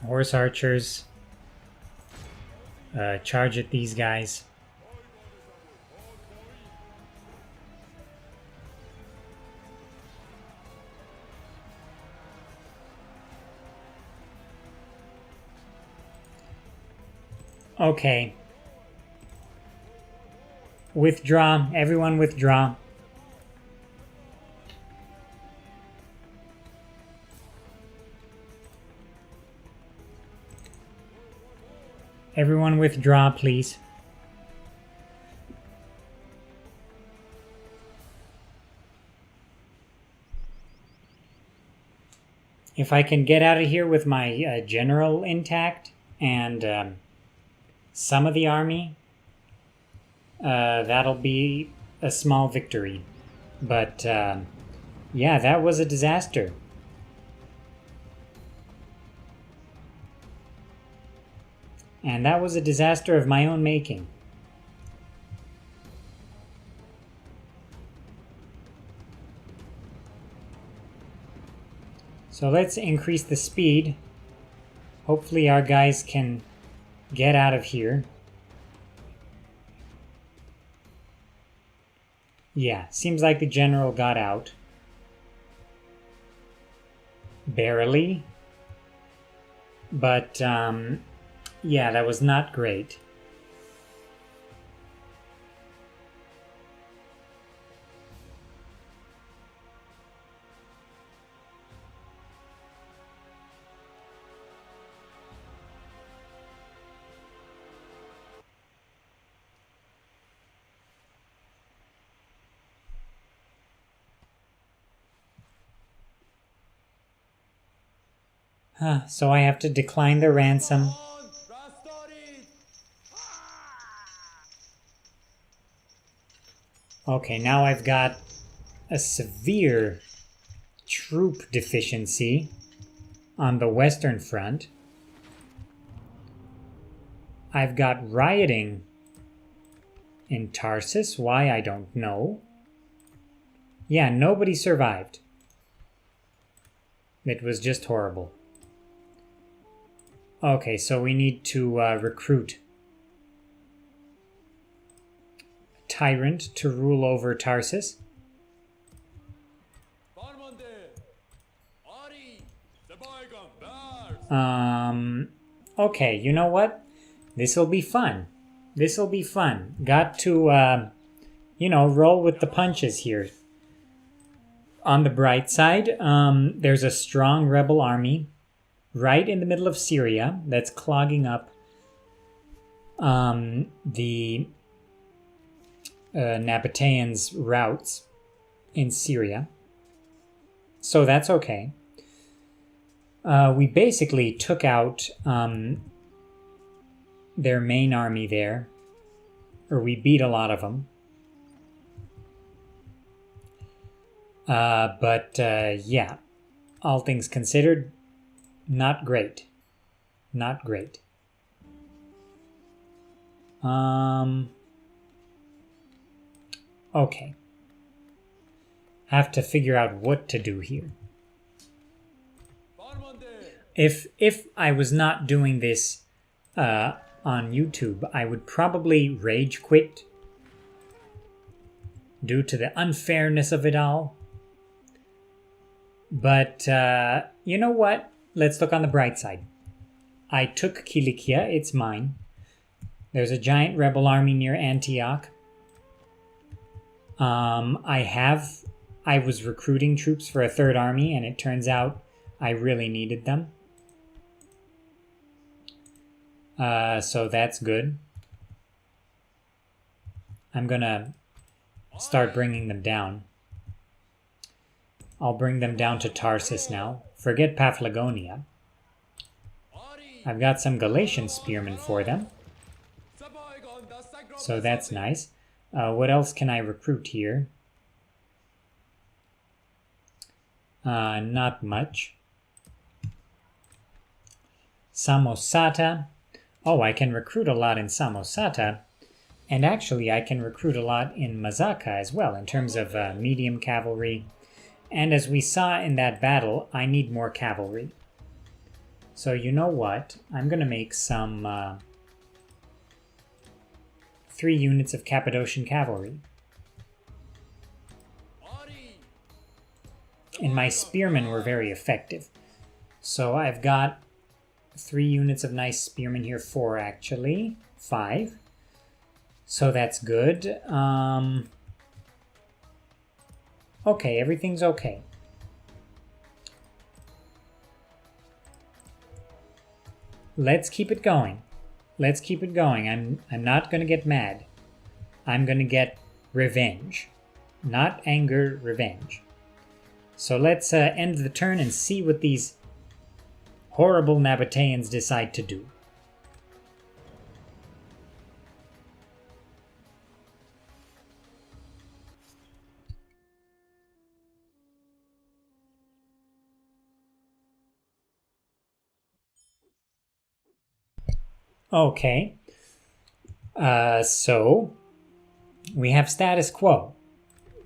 Speaker 1: Horse archers. Charge at these guys. Okay. Withdraw. Everyone withdraw. Everyone withdraw, please. If I can get out of here with my general intact and some of the army, that'll be a small victory. But yeah, that was a disaster. And that was a disaster of my own making. So let's increase the speed. Hopefully our guys can get out of here. Yeah, seems like the general got out. Barely. But, yeah, that was not great. So I have to decline the ransom. Okay, now I've got a severe troop deficiency on the Western Front. I've got rioting in Tarsus. Why, I don't know. Yeah, nobody survived. It was just horrible. Okay, so we need to recruit a tyrant to rule over Tarsus. Okay, you know what? This'll be fun. This'll be fun. Got to, you know, roll with the punches here. On the bright side, there's a strong rebel army right in the middle of Syria that's clogging up the Nabateans' routes in Syria. So that's okay. We basically took out their main army there, or we beat a lot of them. But yeah, all things considered, not great. Not great. Okay. Have to figure out what to do here. If I was not doing this on YouTube, I would probably rage quit due to the unfairness of it all. But you know what? Let's look on the bright side. I took Kilikia, it's mine. There's a giant rebel army near Antioch. I was recruiting troops for a third army, and it turns out I really needed them. So that's good. I'm gonna start bringing them down. I'll bring them down to Tarsus now. Forget Paphlagonia. I've got some Galatian spearmen for them. So that's nice. What else can I recruit here? Not much. Samosata. Oh, I can recruit a lot in Samosata. And actually, I can recruit a lot in Mazaka as well, in terms of medium cavalry. And as we saw in that battle, I need more cavalry. So you know what? I'm going to make some 3 units of Cappadocian cavalry. And my spearmen were very effective. So I've got 3 units of nice spearmen here, 4 actually, 5. So that's good. Okay, everything's okay. Let's keep it going. Let's keep it going. I'm not going to get mad. I'm going to get revenge. Not anger, revenge. So let's end the turn and see what these horrible Nabateans decide to do. Okay. So we have status quo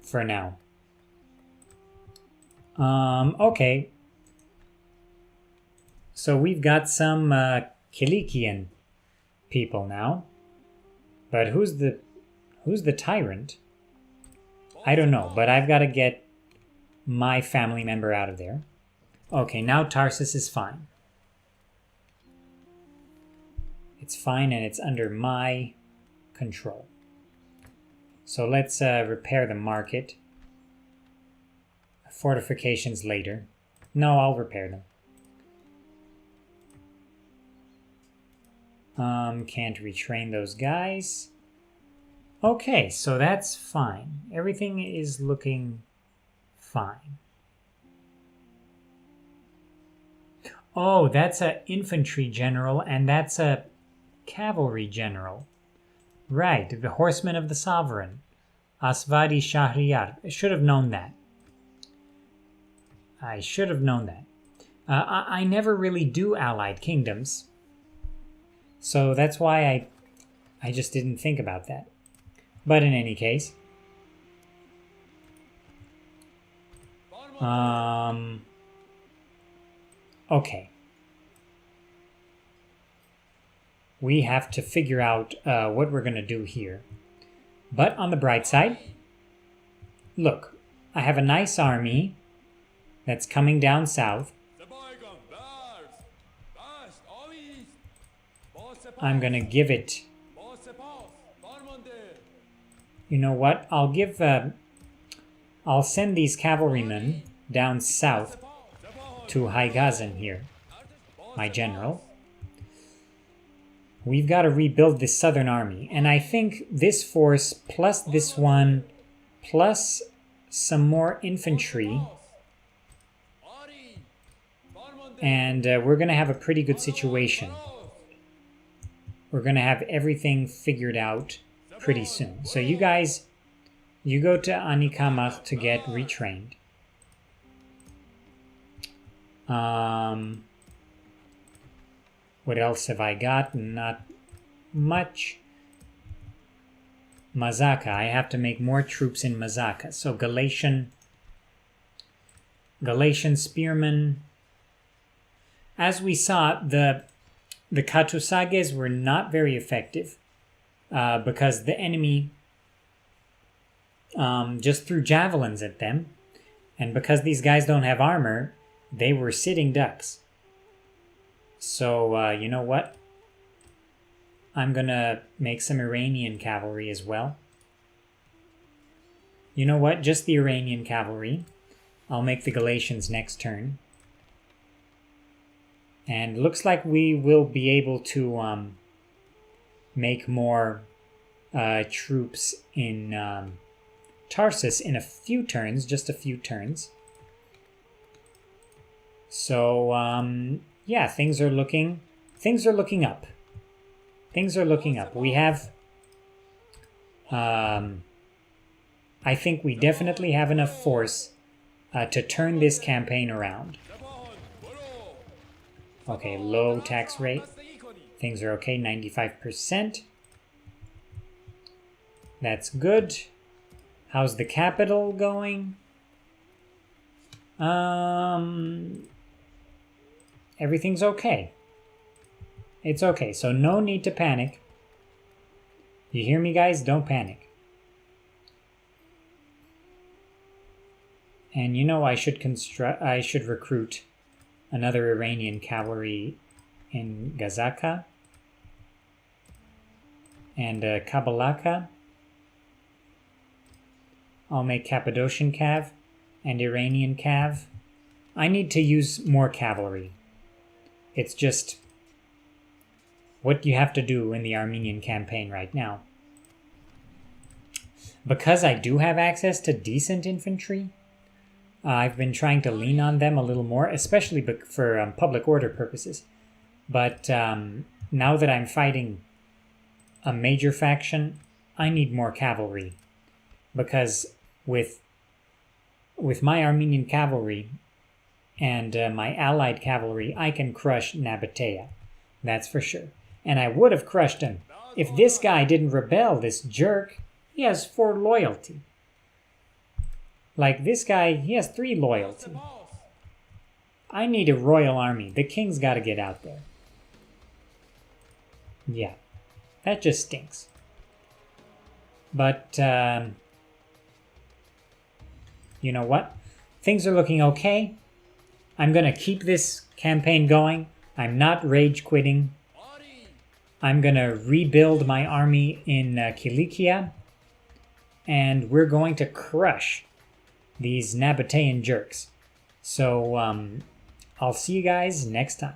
Speaker 1: for now. Okay. So we've got some Kilikian people now. But who's the tyrant? I don't know, but I've got to get my family member out of there. Okay, now Tarsus is fine. It's fine and it's under my control. So let's repair the market. Fortifications later. No, I'll repair them. Can't retrain those guys. Okay, so that's fine. Everything is looking fine. Oh, that's an infantry general, and that's a cavalry general. Right, the horsemen of the sovereign. Asvadi Shahriyar. I should have known that. I should have known that. I never really do allied kingdoms. So that's why I just didn't think about that. But in any case. Okay. We have to figure out what we're going to do here. But on the bright side, look, I have a nice army that's coming down south. I'm going to give it... You know what? I'll send these cavalrymen down south to Haigazan here, my general. We've got to rebuild this southern army. And I think this force, plus this one, plus some more infantry, and we're going to have a pretty good situation. We're going to have everything figured out pretty soon. So you guys, you go to Anikamach to get retrained. What else have I got? Not much. Mazaka. I have to make more troops in Mazaka. So Galatian spearmen. as we saw, the Katusages were not very effective because the enemy just threw javelins at them. And because these guys don't have armor, they were sitting ducks. So, you know what? I'm gonna make some Iranian cavalry as well. You know what? Just the Iranian cavalry. I'll make the Galatians next turn. And looks like we will be able to make more troops in Tarsus in a few turns, just a few turns. So, yeah, things are looking up. Things are looking up. We have, I think we definitely have enough force to turn this campaign around. Okay, low tax rate. Things are okay, 95%. That's good. How's the capital going? Everything's okay. It's okay, so no need to panic. You hear me, guys? Don't panic. And you know I should recruit another Iranian cavalry in Gazaka and Kabalaka. I'll make Cappadocian Cav and Iranian Cav. I need to use more cavalry. It's just what you have to do in the Armenian campaign right now. Because I do have access to decent infantry, I've been trying to lean on them a little more, especially for public order purposes. But now that I'm fighting a major faction, I need more cavalry. Because with my Armenian cavalry and my allied cavalry, I can crush Nabatea. That's for sure. And I would have crushed him if this guy didn't rebel, this jerk. He has 4 loyalty. Like this guy, he has 3 loyalty. I need a royal army. The king's got to get out there. Yeah, that just stinks. But, you know what? Things are looking okay. I'm going to keep this campaign going. I'm not rage quitting. I'm going to rebuild my army in Kilikia. And we're going to crush these Nabatean jerks. So, I'll see you guys next time.